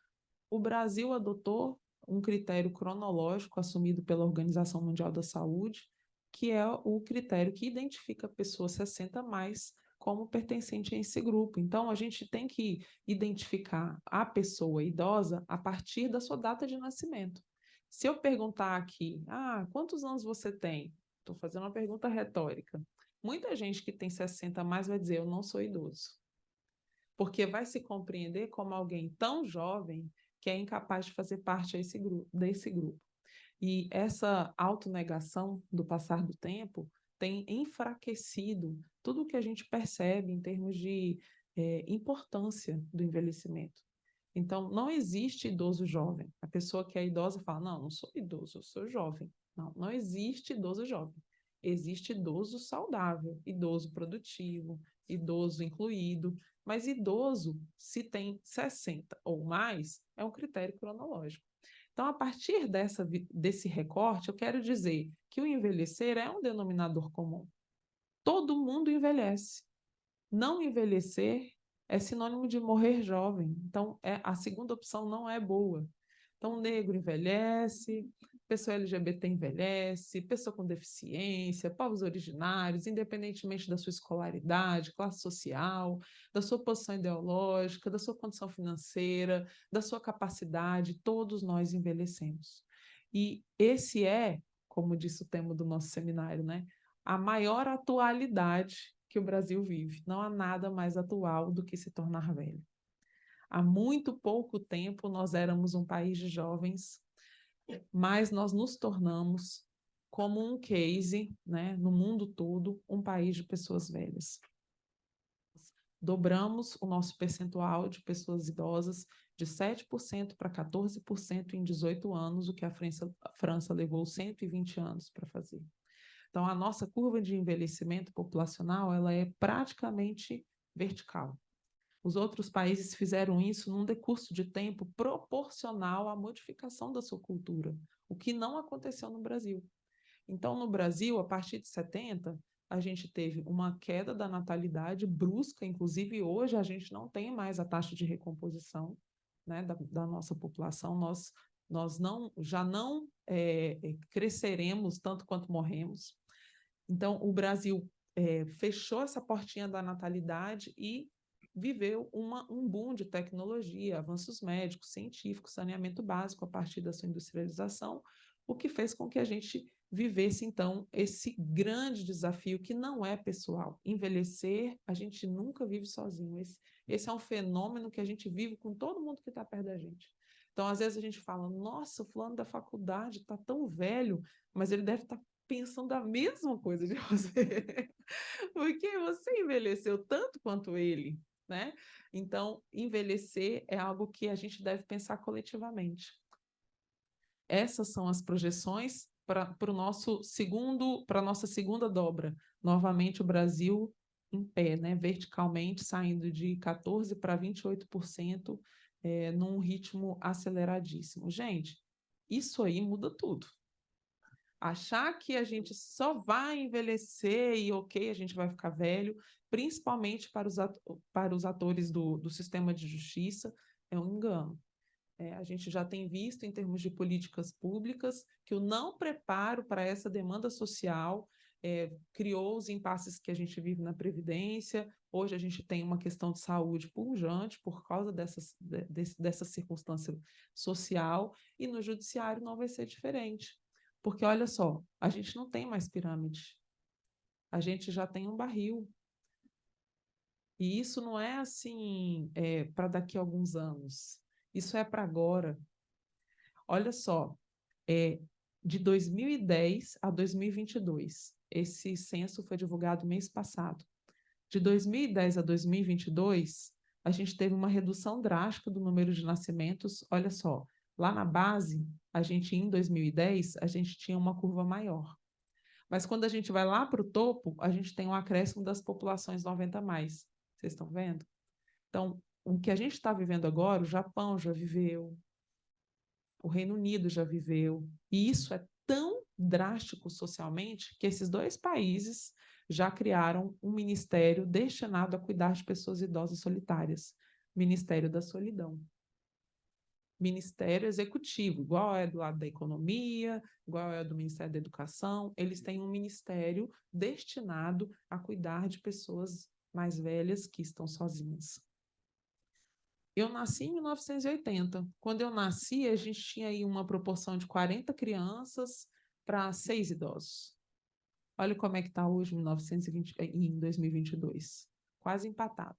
o Brasil adotou um critério cronológico assumido pela Organização Mundial da Saúde, que é o critério que identifica a pessoa 60 mais como pertencente a esse grupo. Então, a gente tem que identificar a pessoa idosa a partir da sua data de nascimento. Se eu perguntar aqui, quantos anos você tem? Estou fazendo uma pergunta retórica. Muita gente que tem 60 a mais vai dizer, eu não sou idoso. Porque vai se compreender como alguém tão jovem que é incapaz de fazer parte desse grupo. E essa autonegação do passar do tempo tem enfraquecido tudo o que a gente percebe em termos de importância do envelhecimento. Então, não existe idoso jovem. A pessoa que é idosa fala, não, não sou idoso, eu sou jovem. Não, não existe idoso jovem. Existe idoso saudável, idoso produtivo, idoso incluído, mas idoso, se tem 60 ou mais, é um critério cronológico. Então, a partir desse recorte, eu quero dizer que o envelhecer é um denominador comum. Todo mundo envelhece. Não envelhecer é sinônimo de morrer jovem. Então, a segunda opção não é boa. Então, negro envelhece, pessoa LGBT envelhece, pessoa com deficiência, povos originários, independentemente da sua escolaridade, classe social, da sua posição ideológica, da sua condição financeira, da sua capacidade, todos nós envelhecemos. E esse é, como disse o tema do nosso seminário, né, a maior atualidade que o Brasil vive. Não há nada mais atual do que se tornar velho. Há muito pouco tempo nós éramos um país de jovens, mas nós nos tornamos, como um case, né, no mundo todo, um país de pessoas velhas. Dobramos o nosso percentual de pessoas idosas de 7% para 14% em 18 anos, o que a França levou 120 anos para fazer. Então, a nossa curva de envelhecimento populacional ela é praticamente vertical. Os outros países fizeram isso num decurso de tempo proporcional à modificação da sua cultura, o que não aconteceu no Brasil. Então, no Brasil, a partir de 70, a gente teve uma queda da natalidade brusca, inclusive hoje a gente não tem mais a taxa de recomposição, né, da nossa população, nós já não cresceremos tanto quanto morremos. Então, o Brasil fechou essa portinha da natalidade e viveu um boom de tecnologia, avanços médicos, científicos, saneamento básico a partir da sua industrialização, o que fez com que a gente vivesse, então, esse grande desafio que não é pessoal. Envelhecer, a gente nunca vive sozinho. Esse é um fenômeno que a gente vive com todo mundo que está perto da gente. Então, às vezes a gente fala, nossa, o fulano da faculdade está tão velho, mas ele deve estar pensando a mesma coisa de você, porque você envelheceu tanto quanto ele, né? Então, envelhecer é algo que a gente deve pensar coletivamente. Essas são as projeções para a nossa segunda dobra. Novamente, o Brasil em pé, né? Verticalmente, saindo de 14% para 28%, num ritmo aceleradíssimo. Gente, isso aí muda tudo. Achar que a gente só vai envelhecer e ok, a gente vai ficar velho, principalmente para os atores do sistema de justiça, é um engano. A gente já tem visto, em termos de políticas públicas, que o não preparo para essa demanda social criou os impasses que a gente vive na Previdência. Hoje a gente tem uma questão de saúde pujante por causa dessa circunstância social, e no judiciário não vai ser diferente. Porque, olha só, a gente não tem mais pirâmide. A gente já tem um barril. E isso não é assim para daqui a alguns anos. Isso é para agora. Olha só, de 2010 a 2022, esse censo foi divulgado mês passado. De 2010 a 2022, a gente teve uma redução drástica do número de nascimentos. Olha só, lá na base, em 2010, a gente tinha uma curva maior. Mas quando a gente vai lá para o topo, a gente tem um acréscimo das populações 90 mais. Vocês estão vendo? Então, o que a gente está vivendo agora, o Japão já viveu, o Reino Unido já viveu, e isso é tão drástico socialmente que esses dois países já criaram um ministério destinado a cuidar de pessoas idosas solitárias, Ministério da Solidão. ministério executivo, igual é do lado da economia, igual é do Ministério da Educação, eles têm um ministério destinado a cuidar de pessoas mais velhas que estão sozinhas. Eu nasci em 1980. Quando eu nasci, a gente tinha aí uma proporção de 40 crianças para 6 idosos. Olha como é que está hoje, em 2022. Quase empatado.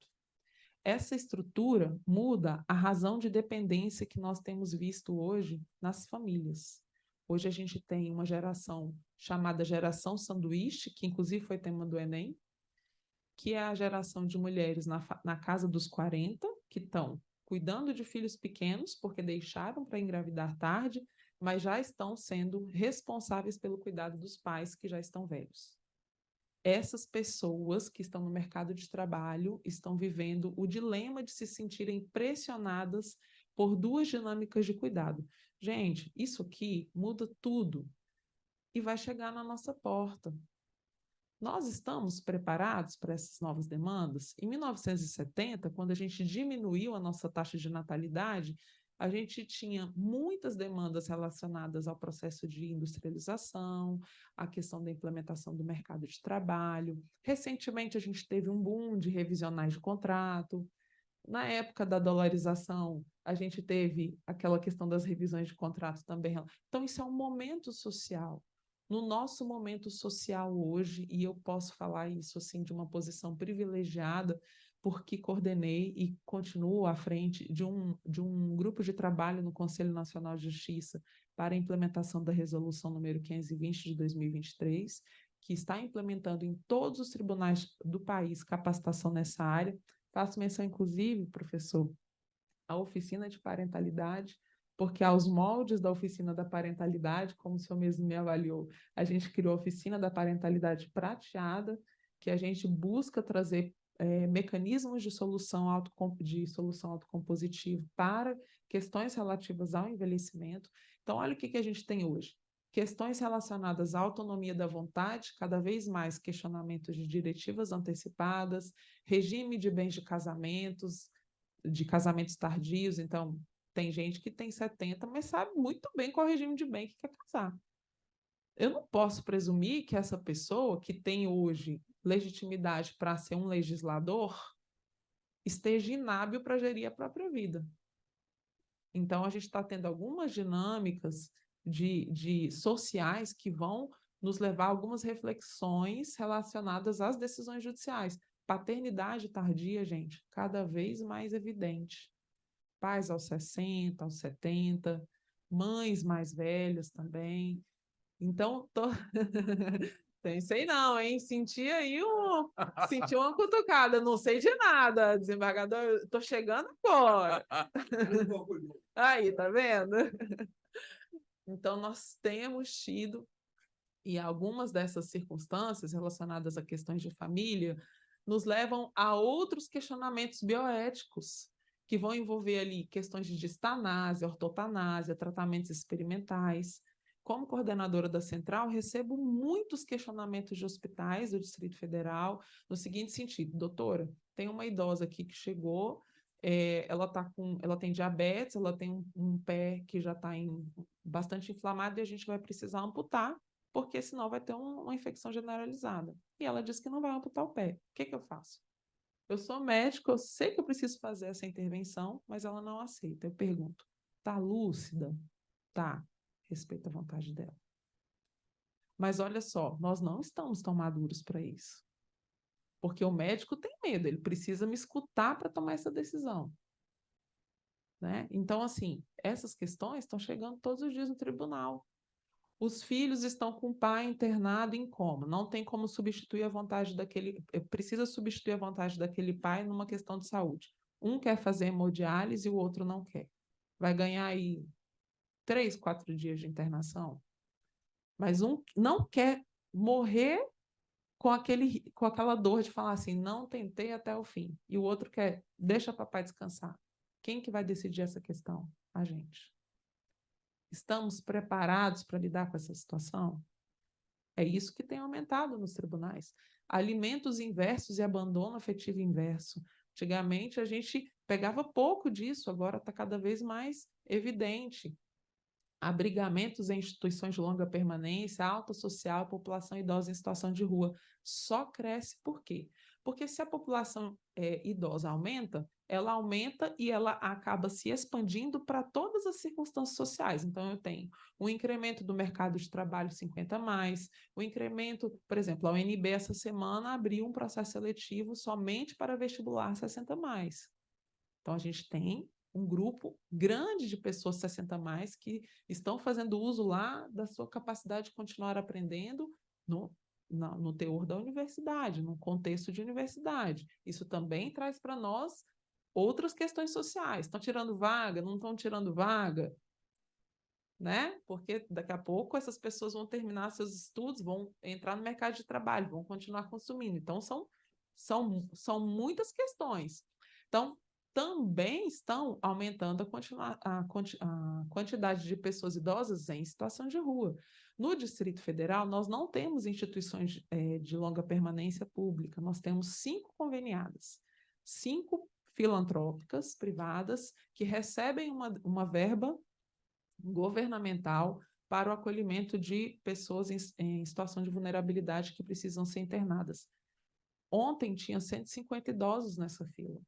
Essa estrutura muda a razão de dependência que nós temos visto hoje nas famílias. Hoje a gente tem uma geração chamada geração sanduíche, que inclusive foi tema do Enem, que é a geração de mulheres na casa dos 40, que estão cuidando de filhos pequenos, porque deixaram para engravidar tarde, mas já estão sendo responsáveis pelo cuidado dos pais que já estão velhos. Essas pessoas que estão no mercado de trabalho estão vivendo o dilema de se sentirem pressionadas por duas dinâmicas de cuidado. Gente, isso aqui muda tudo e vai chegar na nossa porta. Nós estamos preparados para essas novas demandas? Em 1970, quando a gente diminuiu a nossa taxa de natalidade, a gente tinha muitas demandas relacionadas ao processo de industrialização, à questão da implementação do mercado de trabalho. Recentemente, a gente teve um boom de revisionais de contrato. Na época da dolarização, a gente teve aquela questão das revisões de contrato também. Então, isso é um momento social. No nosso momento social hoje, e eu posso falar isso assim de uma posição privilegiada, porque coordenei e continuo à frente de um grupo de trabalho no Conselho Nacional de Justiça para a implementação da resolução número 520 de 2023, que está implementando em todos os tribunais do país capacitação nessa área. Faço menção, inclusive, professor, à oficina de parentalidade, porque aos moldes da oficina da parentalidade, como o senhor mesmo me avaliou, a gente criou a oficina da parentalidade prateada, que a gente busca trazer mecanismos de solução autocompositiva para questões relativas ao envelhecimento. Então, olha o que a gente tem hoje. Questões relacionadas à autonomia da vontade, cada vez mais questionamentos de diretivas antecipadas, regime de bens de casamentos tardios. Então, tem gente que tem 70, mas sabe muito bem qual é o regime de bem que quer casar. Eu não posso presumir que essa pessoa que tem hoje legitimidade para ser um legislador esteja inábil para gerir a própria vida. Então, a gente está tendo algumas dinâmicas de sociais que vão nos levar a algumas reflexões relacionadas às decisões judiciais. Paternidade tardia, gente, cada vez mais evidente. Pais aos 60, aos 70, mães mais velhas também. Então, sei não, hein? Senti uma cutucada, não sei de nada, desembargador, estou chegando agora. Aí, tá vendo? Então, nós temos tido, e algumas dessas circunstâncias relacionadas a questões de família, nos levam a outros questionamentos bioéticos, que vão envolver ali questões de distanásia, ortotanásia, tratamentos experimentais. Como coordenadora da Central, recebo muitos questionamentos de hospitais do Distrito Federal, no seguinte sentido: doutora, tem uma idosa aqui que chegou, ela tem diabetes, ela tem um pé que já está bastante inflamado e a gente vai precisar amputar, porque senão vai ter uma infecção generalizada. E ela disse que não vai amputar o pé. O que eu faço? Eu sou médico, eu sei que eu preciso fazer essa intervenção, mas ela não aceita. Eu pergunto, tá lúcida? Tá, respeita a vontade dela. Mas olha só, nós não estamos tão maduros para isso. Porque o médico tem medo, ele precisa me escutar para tomar essa decisão. Né? Então, assim, essas questões estão chegando todos os dias no tribunal. Os filhos estão com o pai internado em coma, não tem como substituir a vontade precisa substituir a vontade daquele pai numa questão de saúde. Um quer fazer hemodiálise e o outro não quer. Vai ganhar aí 3, 4 dias de internação, mas um não quer morrer com aquela dor de falar assim, não tentei até o fim, e o outro quer, deixa papai descansar. Quem que vai decidir essa questão? A gente. Estamos preparados para lidar com essa situação? É isso que tem aumentado nos tribunais. Alimentos inversos e abandono afetivo inverso. Antigamente, a gente pegava pouco disso, agora está cada vez mais evidente. Abrigamentos em instituições de longa permanência, alta social, população idosa em situação de rua. Só cresce por quê? Porque se a população idosa ela aumenta e ela acaba se expandindo para todas as circunstâncias sociais. Então, eu tenho um incremento do mercado de trabalho 50+, o incremento, por exemplo, a UNB essa semana abriu um processo seletivo somente para vestibular 60+. Então, a gente tem um grupo grande de pessoas 60+, que estão fazendo uso lá da sua capacidade de continuar aprendendo no teor da universidade, no contexto de universidade. Isso também traz para nós outras questões sociais. Estão tirando vaga? Não estão tirando vaga? Né? Porque daqui a pouco essas pessoas vão terminar seus estudos, vão entrar no mercado de trabalho, vão continuar consumindo. Então, são muitas questões. Então, também estão aumentando a quantidade de pessoas idosas em situação de rua. No Distrito Federal, nós não temos instituições de longa permanência pública, nós temos 5 conveniadas, 5 filantrópicas privadas que recebem uma verba governamental para o acolhimento de pessoas em situação de vulnerabilidade que precisam ser internadas. Ontem tinha 150 idosos nessa fila.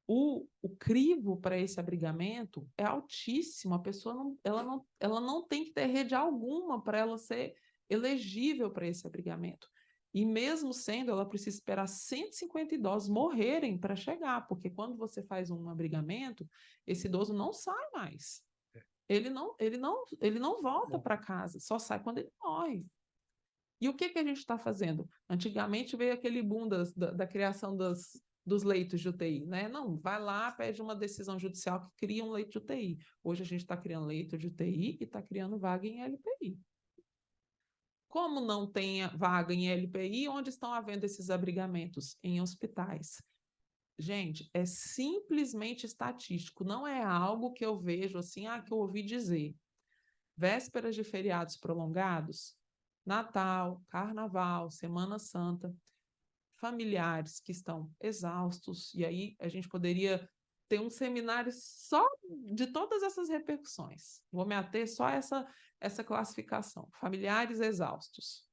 O crivo para esse abrigamento é altíssimo, a pessoa ela não tem que ter rede alguma para ela ser elegível para esse abrigamento. E mesmo sendo, ela precisa esperar 150 idosos morrerem para chegar, porque quando você faz um abrigamento, esse idoso não sai mais. Ele não volta para casa, só sai quando ele morre. E o que a gente está fazendo? Antigamente veio aquele boom da criação dos leitos de UTI, né? Não, vai lá, pede uma decisão judicial que cria um leito de UTI. Hoje a gente está criando leito de UTI e está criando vaga em LPI. Como não tem vaga em LPI, onde estão havendo esses abrigamentos? Em hospitais. Gente, é simplesmente estatístico, não é algo que eu vejo assim, que eu ouvi dizer. Vésperas de feriados prolongados, Natal, Carnaval, Semana Santa, familiares que estão exaustos, e aí a gente poderia ter um seminário só de todas essas repercussões. Vou me ater só a essa classificação. Familiares exaustos.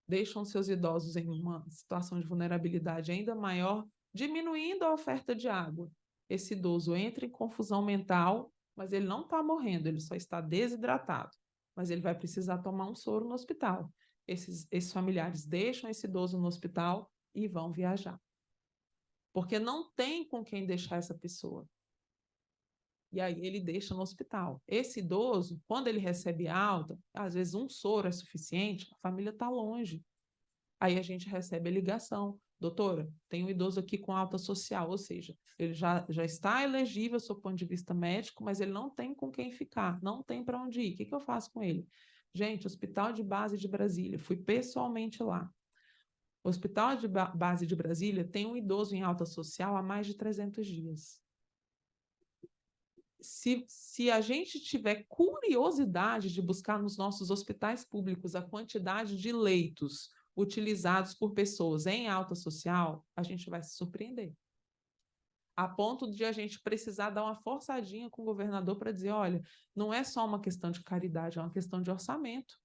Deixam seus idosos em uma situação de vulnerabilidade ainda maior, diminuindo a oferta de água. Esse idoso entra em confusão mental, mas ele não está morrendo, ele só está desidratado. Mas ele vai precisar tomar um soro no hospital. Esses familiares deixam esse idoso no hospital e vão viajar. Porque não tem com quem deixar essa pessoa. E aí ele deixa no hospital. Esse idoso, quando ele recebe alta, às vezes um soro é suficiente, a família está longe. Aí a gente recebe a ligação. Doutora, tem um idoso aqui com alta social, ou seja, ele já está elegível do ponto de vista médico, mas ele não tem com quem ficar, não tem para onde ir. O que eu faço com ele? Gente, Hospital de Base de Brasília, fui pessoalmente lá. O Hospital de Base de Brasília tem um idoso em alta social há mais de 300 dias. Se a gente tiver curiosidade de buscar nos nossos hospitais públicos a quantidade de leitos utilizados por pessoas em alta social, a gente vai se surpreender. A ponto de a gente precisar dar uma forçadinha com o governador para dizer, olha, não é só uma questão de caridade, é uma questão de orçamento.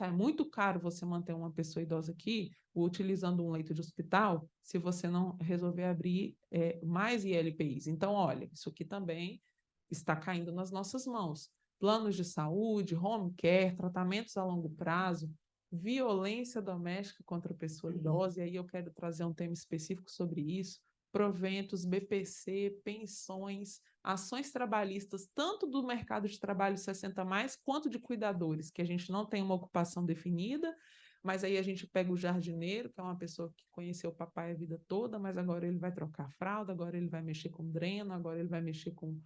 É muito caro você manter uma pessoa idosa aqui utilizando um leito de hospital se você não resolver abrir mais ILPIs. Então, olha, isso aqui também está caindo nas nossas mãos. Planos de saúde, home care, tratamentos a longo prazo, violência doméstica contra a pessoa idosa, e aí eu quero trazer um tema específico sobre isso, proventos, BPC, pensões, ações trabalhistas, tanto do mercado de trabalho 60+, quanto de cuidadores, que a gente não tem uma ocupação definida, mas aí a gente pega o jardineiro, que é uma pessoa que conheceu o papai a vida toda, mas agora ele vai trocar fralda, agora ele vai mexer com dreno, agora ele vai mexer com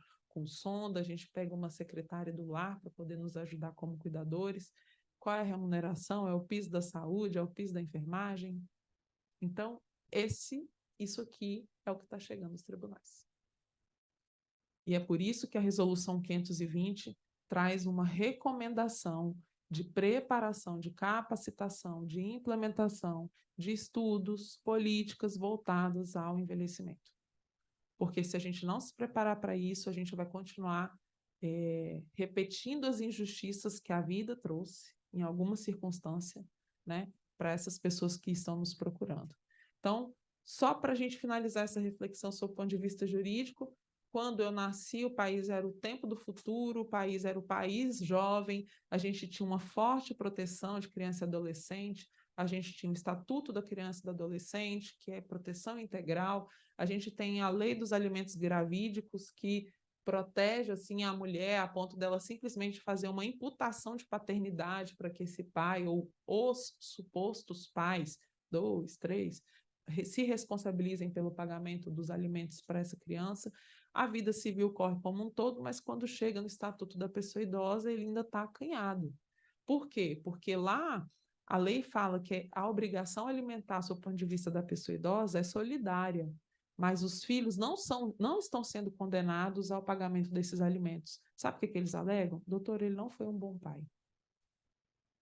sonda, a gente pega uma secretária do lar para poder nos ajudar como cuidadores. Qual é a remuneração? É o piso da saúde? É o piso da enfermagem? Então, isso aqui é o que está chegando aos tribunais. E é por isso que a Resolução 520 traz uma recomendação de preparação, de capacitação, de implementação de estudos, políticas voltadas ao envelhecimento. Porque se a gente não se preparar para isso, a gente vai continuar repetindo as injustiças que a vida trouxe, em alguma circunstância, né, para essas pessoas que estão nos procurando. Então, só para a gente finalizar essa reflexão sob o ponto de vista jurídico, quando eu nasci, o país era o tempo do futuro, o país era o país jovem, a gente tinha uma forte proteção de criança e adolescente, a gente tinha o Estatuto da Criança e do Adolescente, que é proteção integral, a gente tem a Lei dos Alimentos Gravídicos, que protege assim, a mulher a ponto dela simplesmente fazer uma imputação de paternidade para que esse pai ou os supostos pais, 2, 3, se responsabilizem pelo pagamento dos alimentos para essa criança. A vida civil corre como um todo, mas quando chega no Estatuto da Pessoa Idosa, ele ainda está acanhado. Por quê? Porque lá a lei fala que a obrigação alimentar, sob o ponto de vista da pessoa idosa, é solidária, mas os filhos não estão sendo condenados ao pagamento desses alimentos. Sabe o que eles alegam? Doutor, ele não foi um bom pai.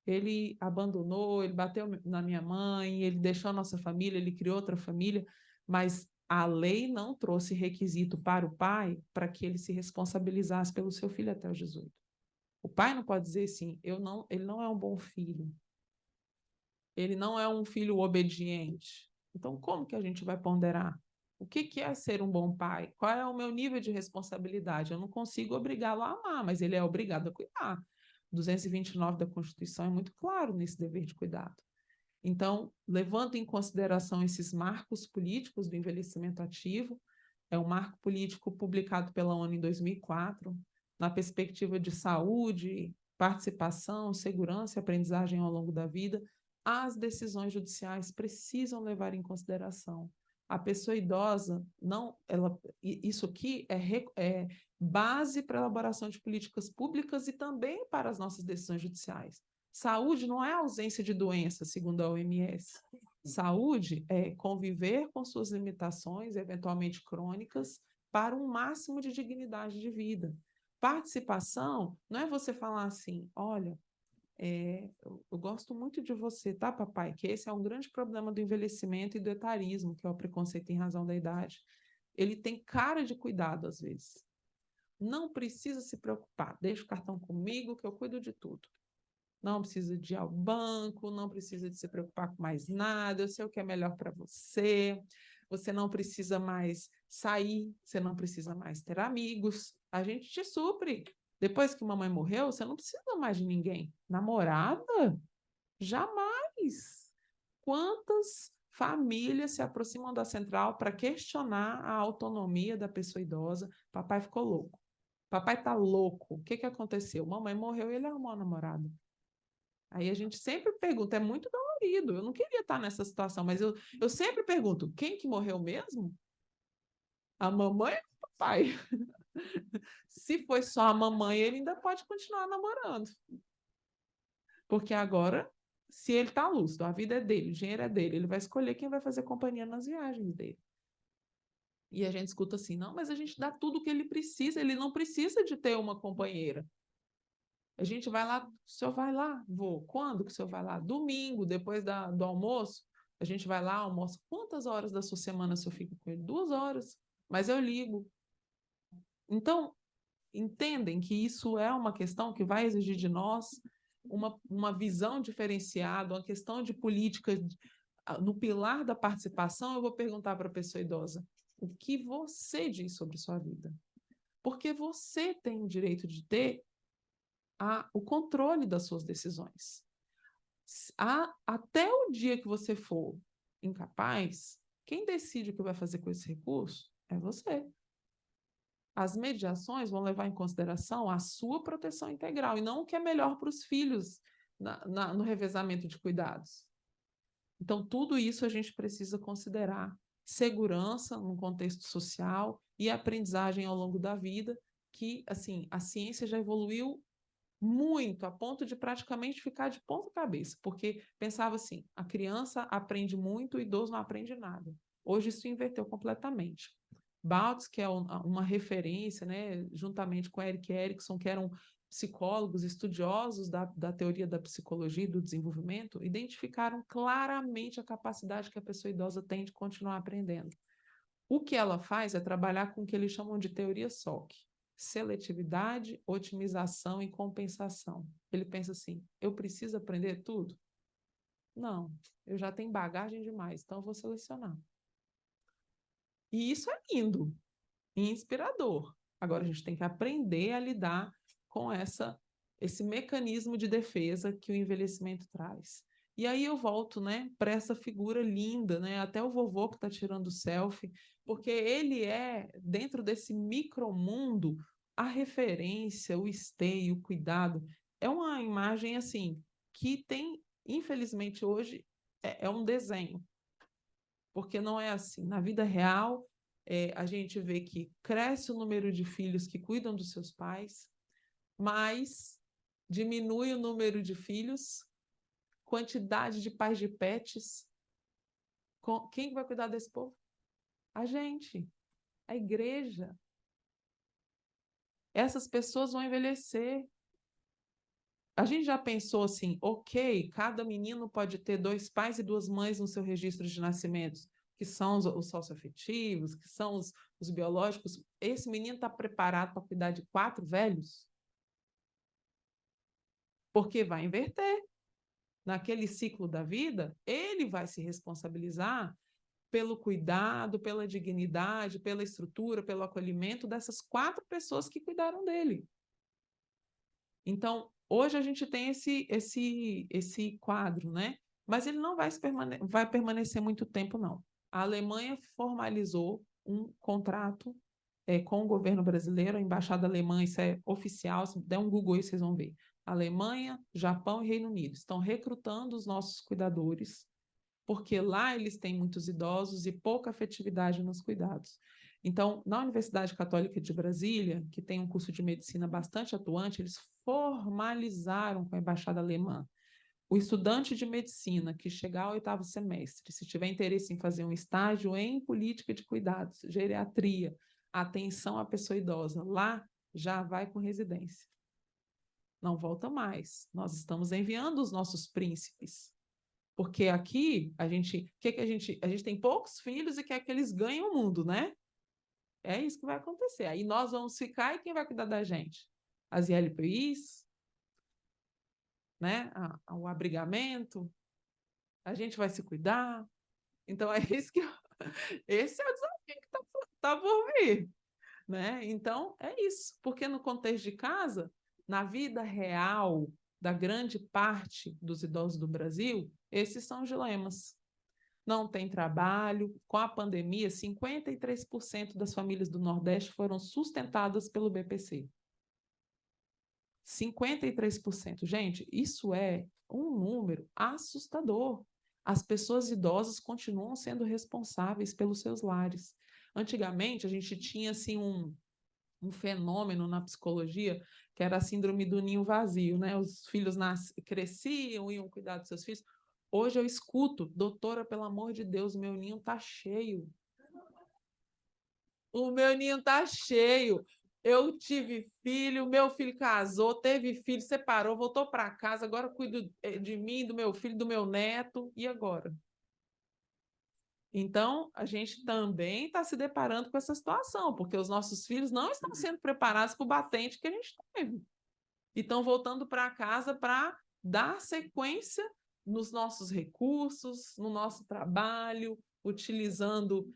Ele abandonou, ele bateu na minha mãe, ele deixou a nossa família, ele criou outra família, mas a lei não trouxe requisito para o pai para que ele se responsabilizasse pelo seu filho até os 18. O pai não pode dizer assim, ele não é um bom filho. Ele não é um filho obediente. Então, como que a gente vai ponderar? O que é ser um bom pai? Qual é o meu nível de responsabilidade? Eu não consigo obrigá-lo a amar, mas ele é obrigado a cuidar. 229 da Constituição é muito claro nesse dever de cuidado. Então, levando em consideração esses marcos políticos do envelhecimento ativo, é um marco político publicado pela ONU em 2004, na perspectiva de saúde, participação, segurança e aprendizagem ao longo da vida, as decisões judiciais precisam levar em consideração. A pessoa idosa, isso aqui é base para a elaboração de políticas públicas e também para as nossas decisões judiciais. Saúde não é ausência de doença, segundo a OMS. Saúde é conviver com suas limitações, eventualmente crônicas, para um máximo de dignidade de vida. Participação não é você falar assim, olha, eu gosto muito de você, tá, papai? Que esse é um grande problema do envelhecimento e do etarismo, que é o preconceito em razão da idade. Ele tem cara de cuidado, às vezes. Não precisa se preocupar, deixa o cartão comigo que eu cuido de tudo. Não precisa de ir ao banco, não precisa de se preocupar com mais nada, eu sei o que é melhor para você, você não precisa mais sair, você não precisa mais ter amigos, a gente te supre. Depois que mamãe morreu, você não precisa mais de ninguém. Namorada? Jamais! Quantas famílias se aproximam da central para questionar a autonomia da pessoa idosa? Papai ficou louco. Papai tá louco. O que aconteceu? Mamãe morreu e ele arrumou a namorada. Aí a gente sempre pergunta, é muito dolorido, eu não queria estar nessa situação, mas eu sempre pergunto, quem que morreu mesmo? A mamãe ou o papai? Se foi só a mamãe, ele ainda pode continuar namorando. Porque agora, se ele está lúcido, a vida é dele, o dinheiro é dele, ele vai escolher quem vai fazer companhia nas viagens dele. E a gente escuta assim, não, mas a gente dá tudo o que ele precisa, ele não precisa de ter uma companheira. A gente vai lá, o senhor vai lá? Vou. Quando que o senhor vai lá? Domingo, depois do almoço. A gente vai lá, almoça. Quantas horas da sua semana o senhor fica com ele? 2 horas. Mas eu ligo. Então, entendem que isso é uma questão que vai exigir de nós uma visão diferenciada, uma questão de política. No pilar da participação, eu vou perguntar para a pessoa idosa, o que você diz sobre sua vida? Porque você tem o direito de ter o controle das suas decisões. Até o dia que você for incapaz, quem decide o que vai fazer com esse recurso é você. As mediações vão levar em consideração a sua proteção integral e não o que é melhor para os filhos no revezamento de cuidados. Então, tudo isso a gente precisa considerar. Segurança no contexto social e aprendizagem ao longo da vida, que, assim, a ciência já evoluiu muito, a ponto de praticamente ficar de ponta cabeça, porque pensava assim, a criança aprende muito, o idoso não aprende nada. Hoje isso inverteu completamente. Baltz, que é uma referência, né, juntamente com Erik Erikson, que eram psicólogos, estudiosos da teoria da psicologia e do desenvolvimento identificaram claramente a capacidade que a pessoa idosa tem de continuar aprendendo. O que ela faz é trabalhar com o que eles chamam de teoria SOC, seletividade, otimização e compensação. Ele pensa assim, eu preciso aprender tudo? Não, eu já tenho bagagem demais, então eu vou selecionar. E isso é lindo e inspirador. Agora a gente tem que aprender a lidar com esse mecanismo de defesa que o envelhecimento traz. E aí eu volto, né, para essa figura linda, né, até o vovô que está tirando selfie, porque ele é, dentro desse micromundo, a referência, o esteio, o cuidado. É uma imagem, assim, que tem, infelizmente, hoje, é um desenho. Porque não é assim. Na vida real, a gente vê que cresce o número de filhos que cuidam dos seus pais, mas diminui o número de filhos, quantidade de pais de pets. Quem vai cuidar desse povo? A gente, a igreja. Essas pessoas vão envelhecer. A gente já pensou assim, ok, cada menino pode ter 2 pais e 2 mães no seu registro de nascimentos, que são os socioafetivos, que são os biológicos. Esse menino está preparado para cuidar de 4 velhos? Porque vai inverter. Naquele ciclo da vida, ele vai se responsabilizar pelo cuidado, pela dignidade, pela estrutura, pelo acolhimento dessas 4 pessoas que cuidaram dele. Então, hoje a gente tem esse quadro, né? Mas ele não vai permanecer muito tempo, não. A Alemanha formalizou um contrato com o governo brasileiro, a embaixada alemã, isso é oficial, se der um Google aí vocês vão ver. Alemanha, Japão e Reino Unido estão recrutando os nossos cuidadores, porque lá eles têm muitos idosos e pouca afetividade nos cuidados. Então, na Universidade Católica de Brasília, que tem um curso de medicina bastante atuante, eles formalizaram com a embaixada alemã. O estudante de medicina que chegar ao 8º semestre, se tiver interesse em fazer um estágio em política de cuidados, geriatria, atenção à pessoa idosa, lá já vai com residência. Não volta mais. Nós estamos enviando os nossos príncipes. Porque aqui a gente tem poucos filhos e quer que eles ganhem o mundo, né? É isso que vai acontecer. Aí nós vamos ficar e quem vai cuidar da gente? As ILPIs, né? O abrigamento, a gente vai se cuidar. Então é isso que esse é o desafio que tá por vir, né? Então é isso, porque no contexto de casa, na vida real da grande parte dos idosos do Brasil, esses são os dilemas. Não tem trabalho. Com a pandemia, 53% das famílias do Nordeste foram sustentadas pelo BPC. 53%. Gente, isso é um número assustador. As pessoas idosas continuam sendo responsáveis pelos seus lares. Antigamente, a gente tinha assim, um fenômeno na psicologia que era a síndrome do ninho vazio, né? Os filhos cresciam, iam cuidar dos seus filhos. Hoje eu escuto, doutora, pelo amor de Deus, meu ninho tá cheio. O meu ninho tá cheio. Eu tive filho, meu filho casou, teve filho, separou, voltou para casa, agora cuido de mim, do meu filho, do meu neto, e agora? Então, a gente também está se deparando com essa situação, porque os nossos filhos não estão sendo preparados para o batente que a gente teve. E estão voltando para casa para dar sequência nos nossos recursos, no nosso trabalho, utilizando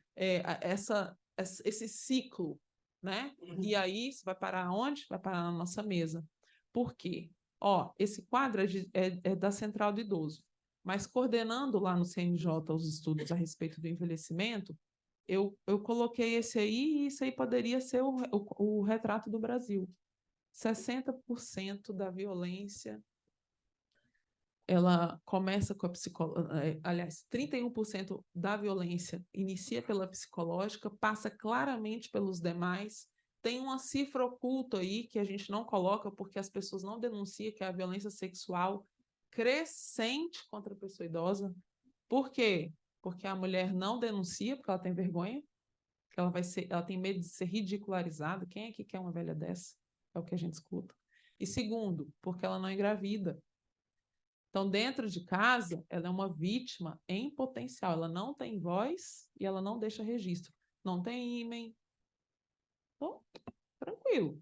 esse ciclo, né? E aí, isso vai parar onde? Vai parar na nossa mesa. Por quê? Esse quadro é da Central do Idoso, mas coordenando lá no CNJ os estudos a respeito do envelhecimento, eu coloquei esse aí, e isso aí poderia ser o retrato do Brasil. 60% da violência ela começa com a psicológica, aliás, 31% da violência inicia pela psicológica, passa claramente pelos demais. Tem uma cifra oculta aí que a gente não coloca porque as pessoas não denunciam, que é a violência sexual crescente contra a pessoa idosa. Por quê? Porque a mulher não denuncia, porque ela tem vergonha, que ela tem medo de ser ridicularizada. Quem é que quer uma velha dessa? É o que a gente escuta. E segundo, porque ela não engravida. Então, dentro de casa, ela é uma vítima em potencial. Ela não tem voz e ela não deixa registro. Não tem ímen. Então, tranquilo.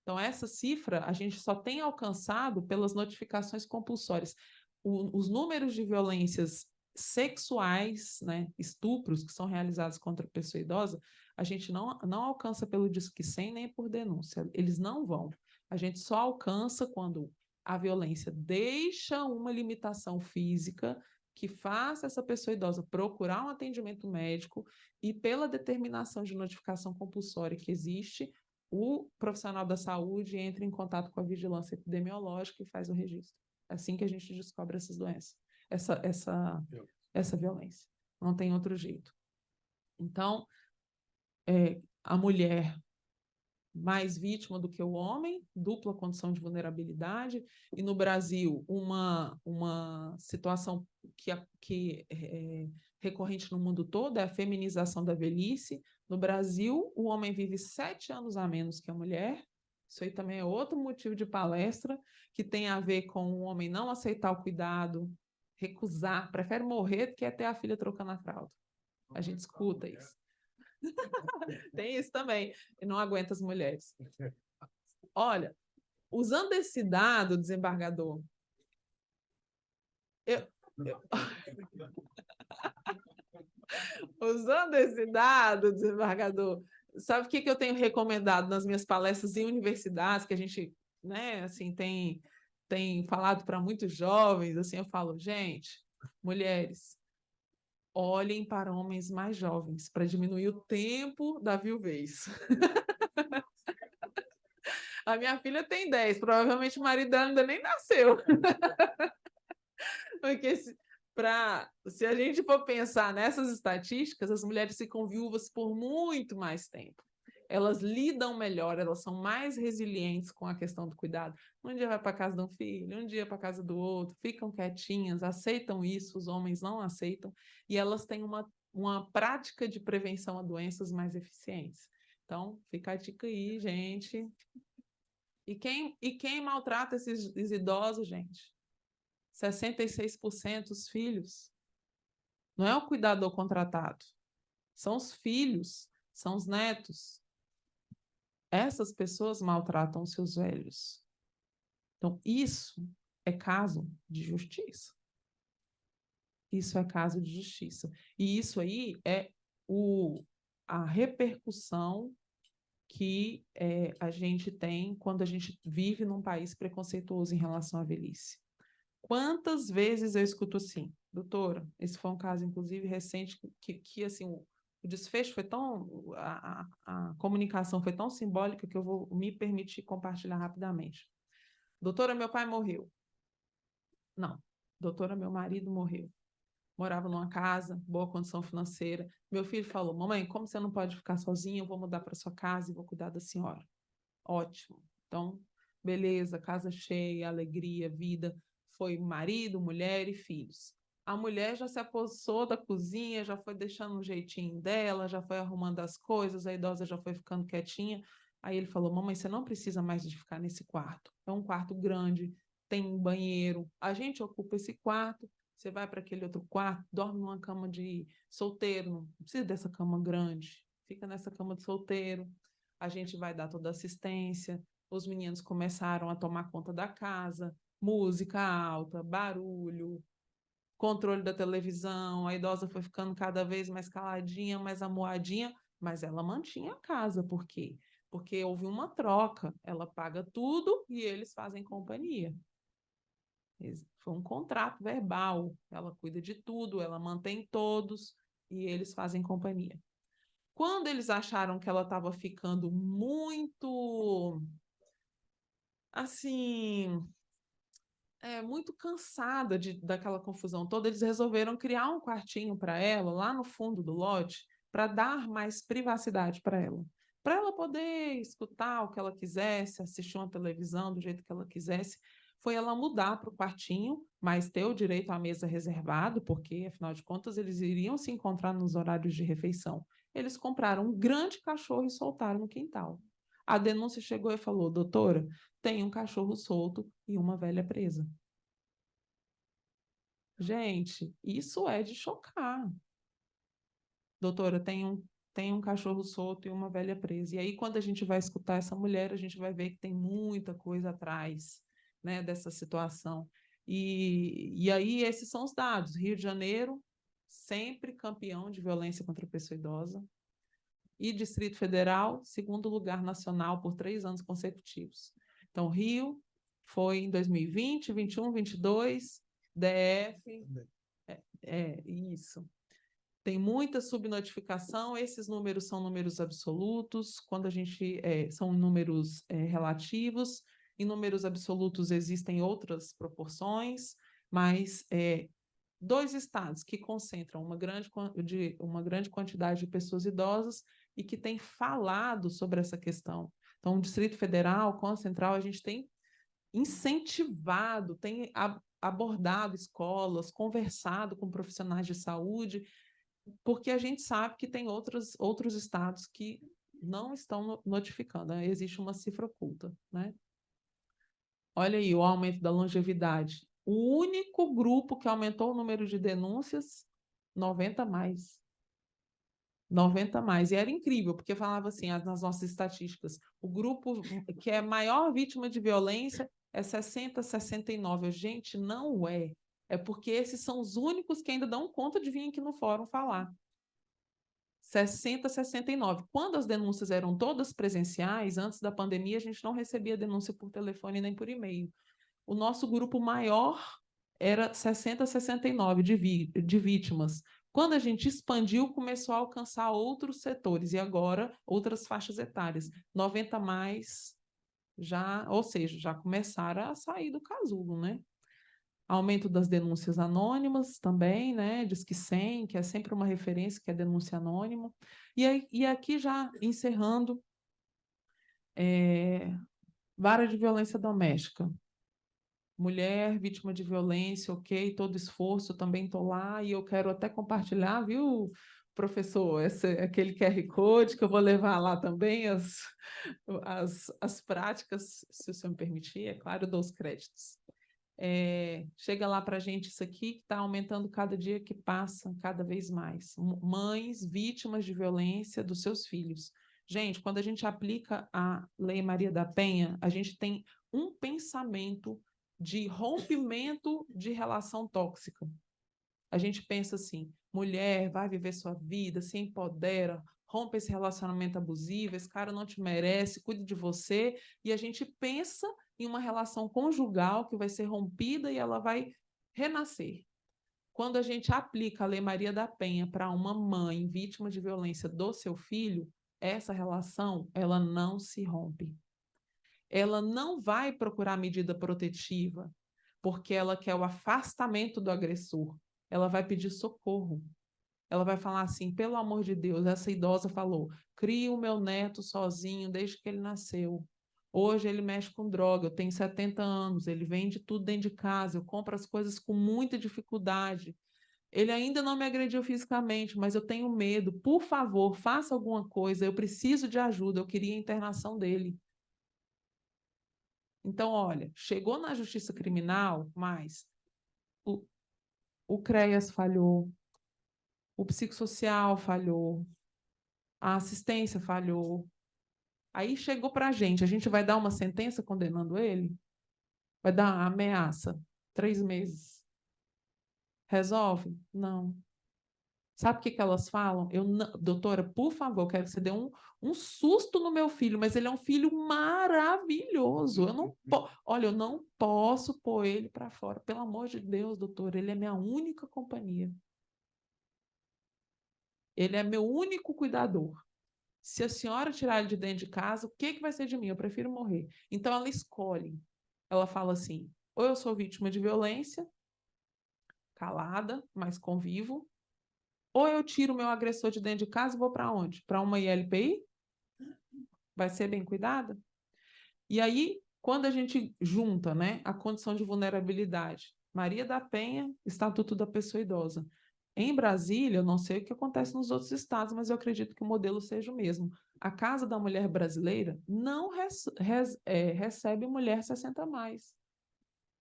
Então, essa cifra a gente só tem alcançado pelas notificações compulsórias. Os números de violências sexuais, né, estupros que são realizados contra a pessoa idosa, a gente não alcança pelo Disque 100 nem por denúncia. Eles não vão. A gente só alcança quando a violência deixa uma limitação física que faça essa pessoa idosa procurar um atendimento médico e, pela determinação de notificação compulsória que existe, o profissional da saúde entra em contato com a vigilância epidemiológica e faz o registro. É assim que a gente descobre essas doenças, essa violência. Não tem outro jeito. Então, a mulher mais vítima do que o homem, dupla condição de vulnerabilidade, e no Brasil uma situação que é recorrente no mundo todo é a feminização da velhice. No Brasil, o homem vive 7 anos a menos que a mulher. Isso aí também é outro motivo de palestra, que tem a ver com o homem não aceitar o cuidado, recusar, prefere morrer do que é ter a filha trocando a fralda. A gente escuta isso. Tem isso também, e não aguenta as mulheres. Olha, usando esse dado, desembargador, usando esse dado, desembargador, sabe o que eu tenho recomendado nas minhas palestras em universidades, que a gente, né, assim, tem falado para muitos jovens, assim, eu falo, gente, mulheres, olhem para homens mais jovens, para diminuir o tempo da viuvez. A minha filha tem 10, provavelmente o marido dela ainda nem nasceu. Porque se a gente for pensar nessas estatísticas, as mulheres ficam viúvas por muito mais tempo. Elas lidam melhor, elas são mais resilientes com a questão do cuidado. Um dia vai para a casa de um filho, um dia para a casa do outro, ficam quietinhas, aceitam isso, os homens não aceitam, e elas têm uma prática de prevenção a doenças mais eficientes. Então, fica a dica aí, gente. E quem maltrata esses idosos, gente? 66% os filhos. Não é o cuidador contratado. São os filhos, são os netos. Essas pessoas maltratam seus velhos. Então, isso é caso de justiça. Isso é caso de justiça. E isso aí é a repercussão que a gente tem quando a gente vive num país preconceituoso em relação à velhice. Quantas vezes eu escuto assim, doutora, esse foi um caso, inclusive, recente, que assim, o desfecho foi tão... A comunicação foi tão simbólica que eu vou me permitir compartilhar rapidamente. Doutora, meu pai morreu. Não. Doutora, meu marido morreu. Morava numa casa, boa condição financeira. Meu filho falou, mamãe, como você não pode ficar sozinha, eu vou mudar para sua casa e vou cuidar da senhora. Ótimo. Então, beleza, casa cheia, alegria, vida. Foi marido, mulher e filhos. A mulher já se apossou da cozinha, já foi deixando um jeitinho dela, já foi arrumando as coisas, a idosa já foi ficando quietinha. Aí ele falou, mamãe, você não precisa mais de ficar nesse quarto. É um quarto grande, tem um banheiro. A gente ocupa esse quarto, você vai para aquele outro quarto, dorme numa cama de solteiro, não precisa dessa cama grande, fica nessa cama de solteiro. A gente vai dar toda a assistência. Os meninos começaram a tomar conta da casa, música alta, barulho, controle da televisão, a idosa foi ficando cada vez mais caladinha, mais amuadinha, mas ela mantinha a casa. Por quê? Porque houve uma troca, ela paga tudo e eles fazem companhia. Foi um contrato verbal, ela cuida de tudo, ela mantém todos e eles fazem companhia. Quando eles acharam que ela estava ficando muito, assim, muito cansada daquela confusão toda, eles resolveram criar um quartinho para ela, lá no fundo do lote, para dar mais privacidade para ela poder escutar o que ela quisesse, assistir uma televisão do jeito que ela quisesse. Foi ela mudar para o quartinho, mas ter o direito à mesa reservado, porque, afinal de contas, eles iriam se encontrar nos horários de refeição. Eles compraram um grande cachorro e soltaram no quintal. A denúncia chegou e falou, doutora, tem um cachorro solto e uma velha presa. Gente, isso é de chocar. Doutora, tem um cachorro solto e uma velha presa. E aí, quando a gente vai escutar essa mulher, a gente vai ver que tem muita coisa atrás, né, dessa situação. E aí, esses são os dados. Rio de Janeiro, sempre campeão de violência contra a pessoa idosa. E Distrito Federal, segundo lugar nacional por 3 anos consecutivos. Então, Rio foi em 2020, 21, 22, DF, isso. Tem muita subnotificação, esses números são números absolutos, quando a gente são números relativos, em números absolutos existem outras proporções, mas 2 estados que concentram uma grande quantidade de pessoas idosas e que têm falado sobre essa questão. Então, o Distrito Federal, com a Central, a gente tem incentivado, tem abordado escolas, conversado com profissionais de saúde, porque a gente sabe que tem outros estados que não estão notificando, né? Existe uma cifra oculta, né? Olha aí o aumento da longevidade. O único grupo que aumentou o número de denúncias, 90 mais. 90 mais. E era incrível, porque falava assim, nas nossas estatísticas, o grupo que é maior vítima de violência é 60, 69. Gente, não é. É porque esses são os únicos que ainda dão conta de vir aqui no fórum falar. 60, 69. Quando as denúncias eram todas presenciais, antes da pandemia, a gente não recebia denúncia por telefone nem por e-mail. O nosso grupo maior era 60, 69 de vítimas. Quando a gente expandiu, começou a alcançar outros setores, e agora outras faixas etárias. 90 mais, ou seja, já começaram a sair do casulo, né? Aumento das denúncias anônimas também, né? Disque 100, que é sempre uma referência, que é denúncia anônima. E aqui já encerrando, vara de violência doméstica. Mulher, vítima de violência, ok, todo esforço, também estou lá, e eu quero até compartilhar, viu, professor, aquele QR Code que eu vou levar lá também, as práticas, se o senhor me permitir, é claro, eu dou os créditos. Chega lá para a gente isso aqui, que está aumentando cada dia que passa, cada vez mais. Mães vítimas de violência dos seus filhos. Gente, quando a gente aplica a Lei Maria da Penha, a gente tem um pensamento de rompimento de relação tóxica. A gente pensa assim, mulher, vai viver sua vida, se empodera, rompe esse relacionamento abusivo, esse cara não te merece, cuide de você, e a gente pensa em uma relação conjugal que vai ser rompida e ela vai renascer. Quando a gente aplica a Lei Maria da Penha para uma mãe vítima de violência do seu filho, essa relação, ela não se rompe. Ela não vai procurar medida protetiva, porque ela quer o afastamento do agressor. Ela vai pedir socorro. Ela vai falar assim, pelo amor de Deus, essa idosa falou, crio o meu neto sozinho desde que ele nasceu. Hoje ele mexe com droga, eu tenho 70 anos, ele vende tudo dentro de casa, eu compro as coisas com muita dificuldade. Ele ainda não me agrediu fisicamente, mas eu tenho medo. Por favor, faça alguma coisa, eu preciso de ajuda, eu queria a internação dele. Então, olha, chegou na justiça criminal, mas o CREAS falhou, o psicossocial falhou, a assistência falhou. Aí chegou para a gente vai dar uma sentença condenando ele? Vai dar uma ameaça? 3 meses. Resolve? Não. Sabe o que elas falam? Doutora, por favor, eu quero que você dê um susto no meu filho, mas ele é um filho maravilhoso. Olha, eu não posso pôr ele para fora. Pelo amor de Deus, doutora, ele é minha única companhia. Ele é meu único cuidador. Se a senhora tirar ele de dentro de casa, o que vai ser de mim? Eu prefiro morrer. Então, ela escolhe. Ela fala assim, ou eu sou vítima de violência, calada, mas convivo, ou eu tiro o meu agressor de dentro de casa e vou para onde? Para uma ILPI? Vai ser bem cuidada? E aí, quando a gente junta, né, a condição de vulnerabilidade, Maria da Penha, Estatuto da Pessoa Idosa. Em Brasília, eu não sei o que acontece nos outros estados, mas eu acredito que o modelo seja o mesmo. a Casa da Mulher Brasileira não recebe mulher 60 a mais.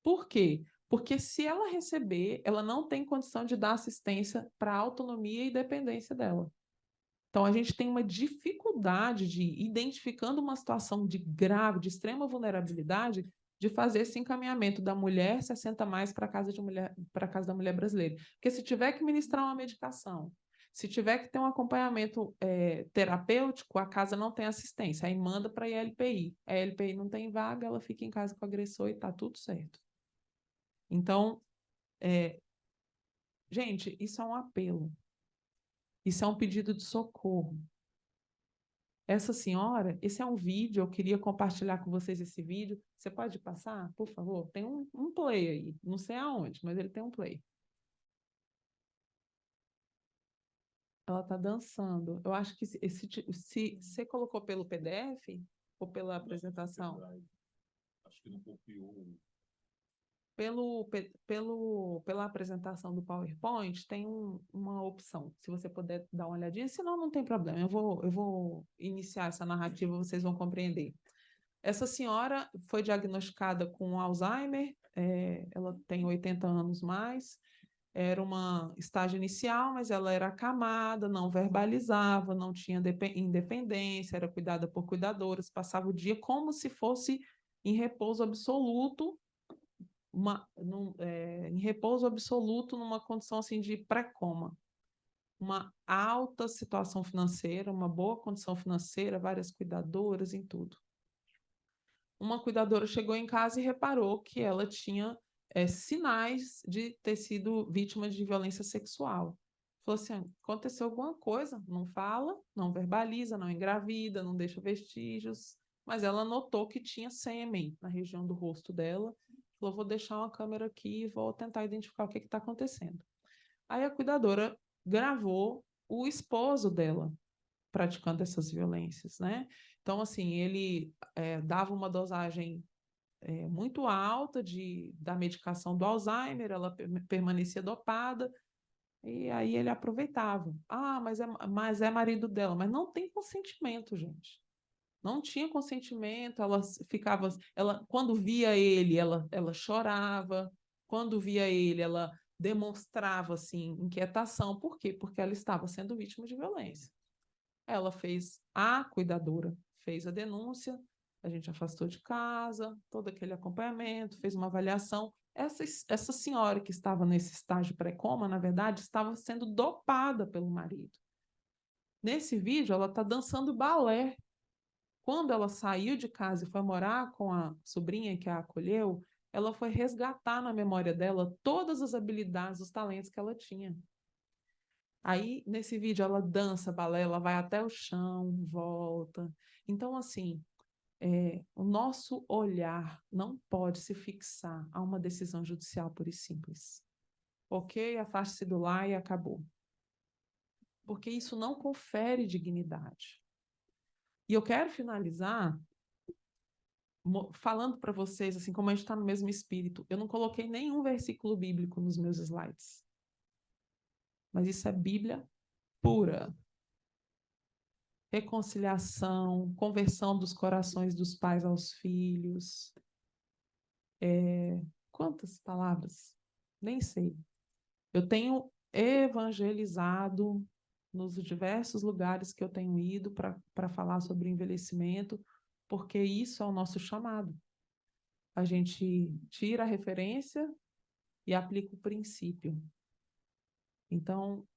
Por quê? Porque se ela receber, ela não tem condição de dar assistência para a autonomia e dependência dela. Então, a gente tem uma dificuldade de, identificando uma situação de grave, de extrema vulnerabilidade, de fazer esse encaminhamento da mulher 60 mais para a casa da mulher brasileira. Porque se tiver que ministrar uma medicação, se tiver que ter um acompanhamento terapêutico, a casa não tem assistência, aí manda para a ILPI. A ILPI não tem vaga, ela fica em casa com o agressor e está tudo certo. Então, gente, isso é um apelo. Isso é um pedido de socorro. Essa senhora, esse é um vídeo, eu queria compartilhar com vocês esse vídeo. Você pode passar, por favor? Tem um play aí, não sei aonde, mas ele tem um play. Ela está dançando. Eu acho que se você colocou pelo PDF ou pela apresentação? Acho que não copiou. Pela apresentação do PowerPoint, tem uma opção, se você puder dar uma olhadinha, senão não tem problema, eu vou iniciar essa narrativa, vocês vão compreender. Essa senhora foi diagnosticada com Alzheimer, ela tem 80 anos mais, era uma estágio inicial, mas ela era acamada, não verbalizava, não tinha independência, era cuidada por cuidadoras, passava o dia como se fosse em repouso absoluto, em repouso absoluto, numa condição assim de pré-coma. Uma alta situação financeira, uma boa condição financeira, várias cuidadoras em tudo. Uma cuidadora chegou em casa e reparou que ela tinha sinais de ter sido vítima de violência sexual. Falou assim, aconteceu alguma coisa, não fala, não verbaliza, não engravida, não deixa vestígios, mas ela notou que tinha sêmen na região do rosto dela. Falou, vou deixar uma câmera aqui e vou tentar identificar o que está acontecendo. Aí a cuidadora gravou o esposo dela praticando essas violências, né? Então, assim, ele dava uma dosagem muito alta da medicação do Alzheimer, ela permanecia dopada, e aí ele aproveitava. Ah, mas é marido dela, mas não tem consentimento, gente. Não tinha consentimento, quando via ele, ela chorava, quando via ele, ela demonstrava assim inquietação. Por quê? Porque ela estava sendo vítima de violência. A cuidadora fez a denúncia, a gente afastou de casa, todo aquele acompanhamento, fez uma avaliação. Essa senhora que estava nesse estágio pré-coma, na verdade, estava sendo dopada pelo marido. Nesse vídeo, ela está dançando balé. Quando ela saiu de casa e foi morar com a sobrinha que a acolheu, ela foi resgatar na memória dela todas as habilidades, os talentos que ela tinha. Aí, nesse vídeo, ela dança balé, ela vai até o chão, volta. Então, assim, o nosso olhar não pode se fixar a uma decisão judicial pura e simples. Ok, afaste-se do lar e acabou. Porque isso não confere dignidade. E eu quero finalizar falando para vocês, assim, como a gente está no mesmo espírito. Eu não coloquei nenhum versículo bíblico nos meus slides. Mas isso é Bíblia pura. Reconciliação, conversão dos corações dos pais aos filhos. Quantas palavras? Nem sei. Eu tenho evangelizado nos diversos lugares que eu tenho ido para falar sobre envelhecimento, porque isso é o nosso chamado. A gente tira a referência e aplica o princípio. Então,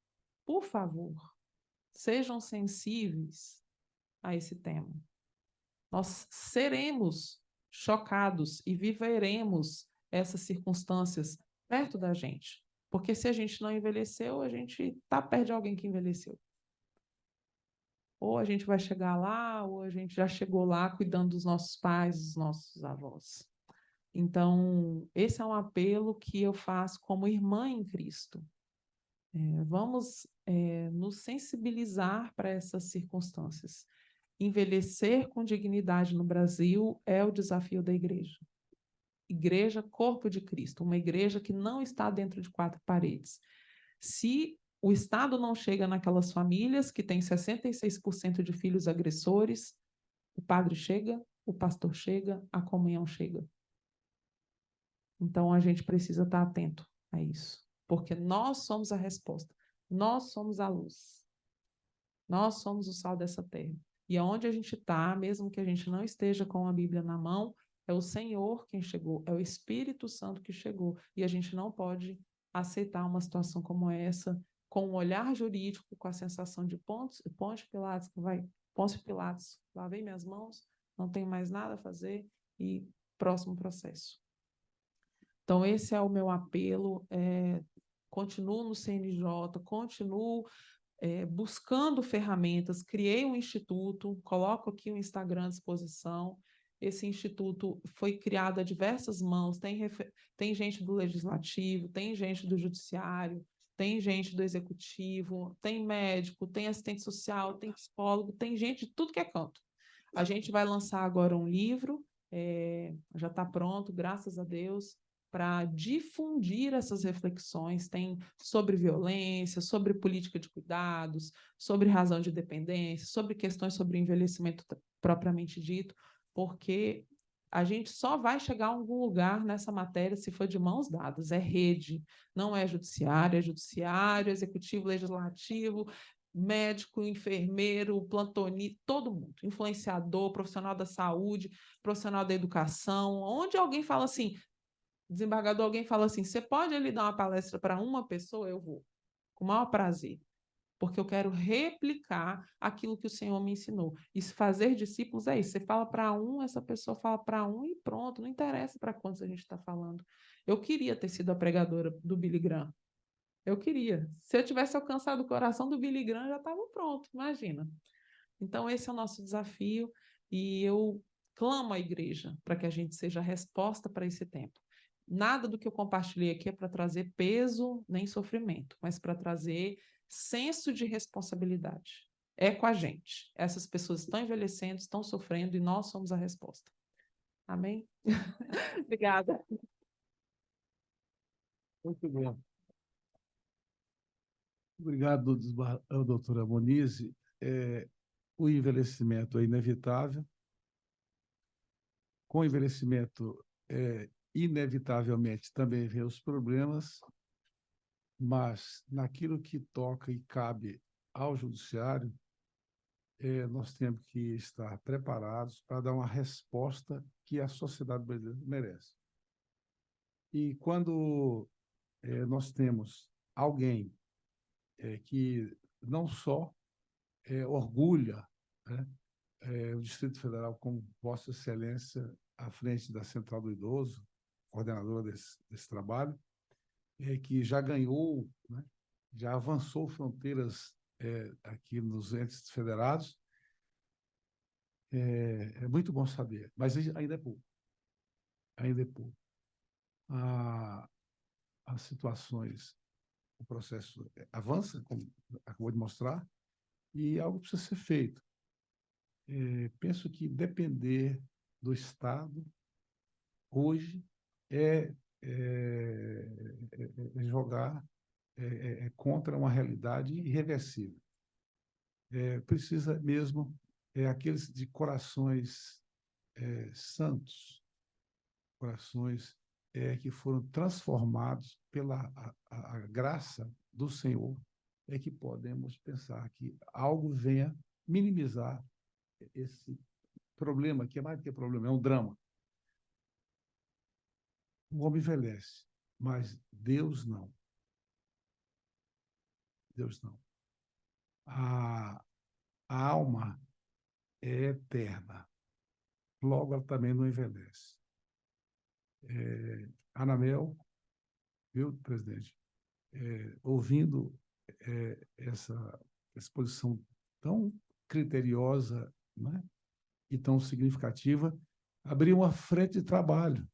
por favor, sejam sensíveis a esse tema. Nós seremos chocados e viveremos essas circunstâncias perto da gente. Porque se a gente não envelheceu, a gente está perto de alguém que envelheceu. Ou a gente vai chegar lá, ou a gente já chegou lá cuidando dos nossos pais, dos nossos avós. Então, esse é um apelo que eu faço como irmã em Cristo. Vamos nos sensibilizar para essas circunstâncias. Envelhecer com dignidade no Brasil é o desafio da igreja. Igreja, corpo de Cristo, uma igreja que não está dentro de quatro paredes. Se o Estado não chega naquelas famílias que têm 66% de filhos agressores, o padre chega, o pastor chega, a comunhão chega. Então, a gente precisa estar atento a isso, porque nós somos a resposta, nós somos a luz, nós somos o sal dessa terra. E aonde a gente está, mesmo que a gente não esteja com a Bíblia na mão, é o Senhor quem chegou, é o Espírito Santo que chegou, e a gente não pode aceitar uma situação como essa, com um olhar jurídico, com a sensação de Pôncio Pilatos, Pôncio Pilatos, lavei minhas mãos, não tenho mais nada a fazer, e próximo processo. Então, esse é o meu apelo, continuo no CNJ, continuo buscando ferramentas, criei um instituto, coloco aqui o Instagram à disposição. Esse instituto foi criado a diversas mãos, tem gente do Legislativo, tem gente do Judiciário, tem gente do Executivo, tem médico, tem assistente social, tem psicólogo, tem gente de tudo que é canto. A gente vai lançar agora um livro, já está pronto, graças a Deus, para difundir essas reflexões, tem sobre violência, sobre política de cuidados, sobre razão de dependência, sobre questões sobre envelhecimento propriamente dito, porque a gente só vai chegar a algum lugar nessa matéria se for de mãos dadas, é rede, não é judiciário, executivo, legislativo, médico, enfermeiro, plantonista, todo mundo, influenciador, profissional da saúde, profissional da educação, onde alguém fala assim, desembargador, alguém fala assim, você pode ali dar uma palestra para uma pessoa? Eu vou, com o maior prazer, porque eu quero replicar aquilo que o Senhor me ensinou. E se fazer discípulos é isso, você fala para um, essa pessoa fala para um e pronto, não interessa para quantos a gente está falando. Eu queria ter sido a pregadora do Billy Graham, eu queria. Se eu tivesse alcançado o coração do Billy Graham, já estava pronto, imagina. Então, esse é o nosso desafio e eu clamo à igreja para que a gente seja a resposta para esse tempo. Nada do que eu compartilhei aqui é para trazer peso nem sofrimento, mas para trazer senso de responsabilidade. É com a gente. Essas pessoas estão envelhecendo, estão sofrendo e nós somos a resposta. Amém? Obrigada. Muito bem. Obrigado, doutora Monize. O envelhecimento é inevitável. Com o envelhecimento, inevitavelmente, também vem os problemas, mas naquilo que toca e cabe ao judiciário, nós temos que estar preparados para dar uma resposta que a sociedade brasileira merece. E quando nós temos alguém que não só orgulha, né, o Distrito Federal como Vossa Excelência à frente da Central do Idoso, coordenadora desse trabalho, que já ganhou, né, já avançou fronteiras aqui nos entes federados. É muito bom saber, mas ainda é pouco. Ainda é pouco. As situações, o processo avança, como acabou de mostrar, e algo precisa ser feito. Penso que depender do Estado, hoje, é jogar contra uma realidade irreversível. Precisa mesmo aqueles de corações santos, corações que foram transformados pela a graça do Senhor, que podemos pensar que algo venha minimizar esse problema, que é mais do que problema, é um drama. O homem envelhece, mas Deus não. Deus não. A alma é eterna. Logo, ela também não envelhece. Anamel, viu, presidente? Ouvindo essa exposição tão criteriosa, né, e tão significativa, abriu uma frente de trabalho.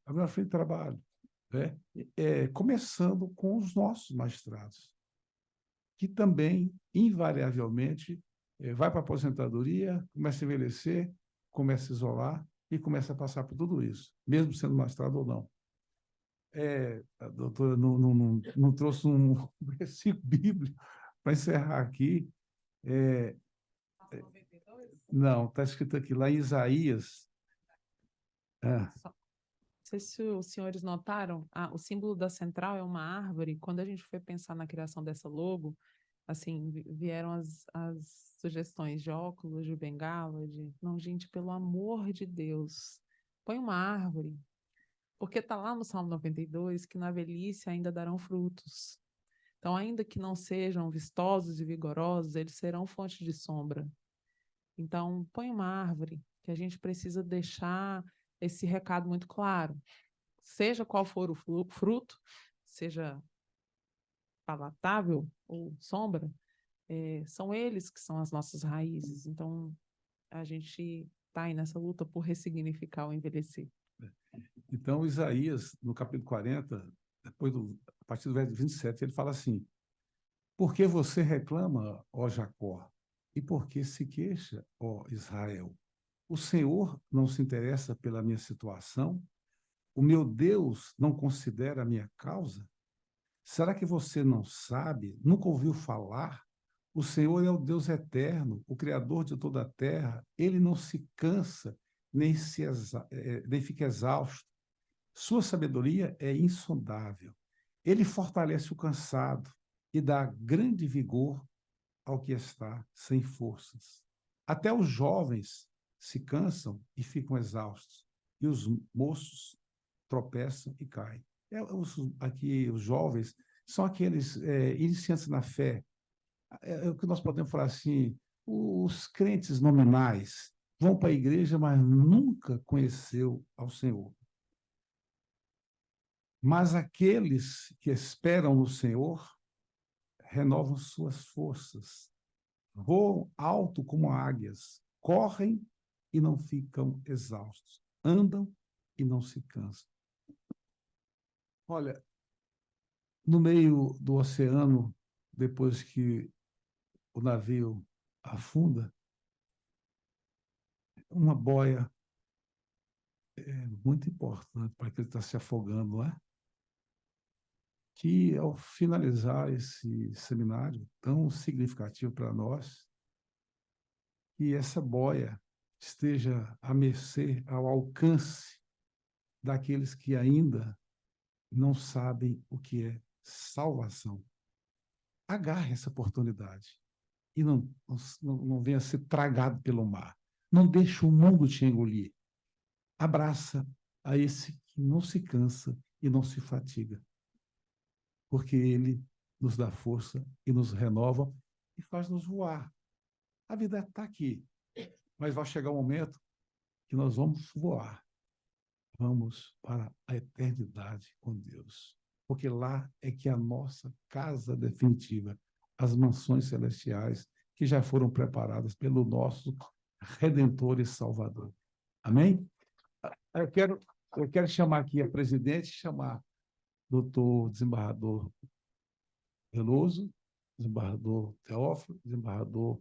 Abriu uma frente de trabalho, né? Começando com os nossos magistrados, que também, invariavelmente, vai para a aposentadoria, começa a envelhecer, começa a isolar e começa a passar por tudo isso, mesmo sendo magistrado ou não. A doutora não trouxe um versículo bíblico para encerrar aqui. Não, está escrito aqui, lá em Isaías. Não sei se os senhores notaram, o símbolo da central é uma árvore. Quando a gente foi pensar na criação dessa logo, assim, vieram as sugestões de óculos, de bengala, Não, gente, pelo amor de Deus, põe uma árvore, porque está lá no Salmo 92 que na velhice ainda darão frutos. Então, ainda que não sejam vistosos e vigorosos, eles serão fonte de sombra. Então, põe uma árvore, que a gente precisa deixar esse recado muito claro. Seja qual for o fruto, seja palatável ou sombra, são eles que são as nossas raízes. Então, a gente está aí nessa luta por ressignificar o envelhecer. Então, Isaías, no capítulo 40, a partir do verso 27, ele fala assim: por que você reclama, ó Jacó? E por que se queixa, ó Israel? O Senhor não se interessa pela minha situação? O meu Deus não considera a minha causa? Será que você não sabe, nunca ouviu falar? O Senhor é o Deus eterno, o Criador de toda a terra. Ele não se cansa, nem fica exausto. Sua sabedoria é insondável. Ele fortalece o cansado e dá grande vigor ao que está sem forças. Até os jovens se cansam e ficam exaustos, e os moços tropeçam e caem. Aqui, os jovens são aqueles iniciantes na fé. É o que nós podemos falar assim, os crentes nominais vão para a igreja, mas nunca conheceu ao Senhor. Mas aqueles que esperam no Senhor renovam suas forças, voam alto como águias, correm e não ficam exaustos, andam e não se cansam. Olha, no meio do oceano, depois que o navio afunda, uma boia é muito importante para que ele está se afogando, não é? Que, ao finalizar esse seminário tão significativo para nós, que essa boia esteja à mercê, ao alcance daqueles que ainda não sabem o que é salvação. Agarre essa oportunidade e não venha ser tragado pelo mar. Não deixe o mundo te engolir. Abraça a esse que não se cansa e não se fatiga, porque ele nos dá força e nos renova e faz-nos voar. A vida está aqui, mas vai chegar um momento que nós vamos voar. Vamos para a eternidade com Deus, porque lá é que é a nossa casa definitiva, as mansões celestiais que já foram preparadas pelo nosso Redentor e Salvador. Amém? Eu quero chamar aqui a presidente, chamar o doutor desembargador Veloso, desembargador Teófilo, desembargador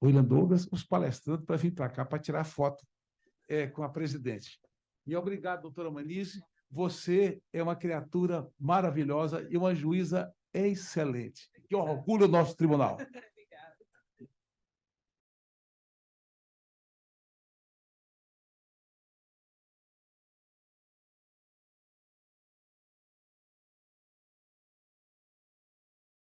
William Douglas, os palestrantes, para vir para cá para tirar foto com a presidente. E obrigado, doutora Manise. Você é uma criatura maravilhosa e uma juíza excelente. Que orgulho do nosso tribunal.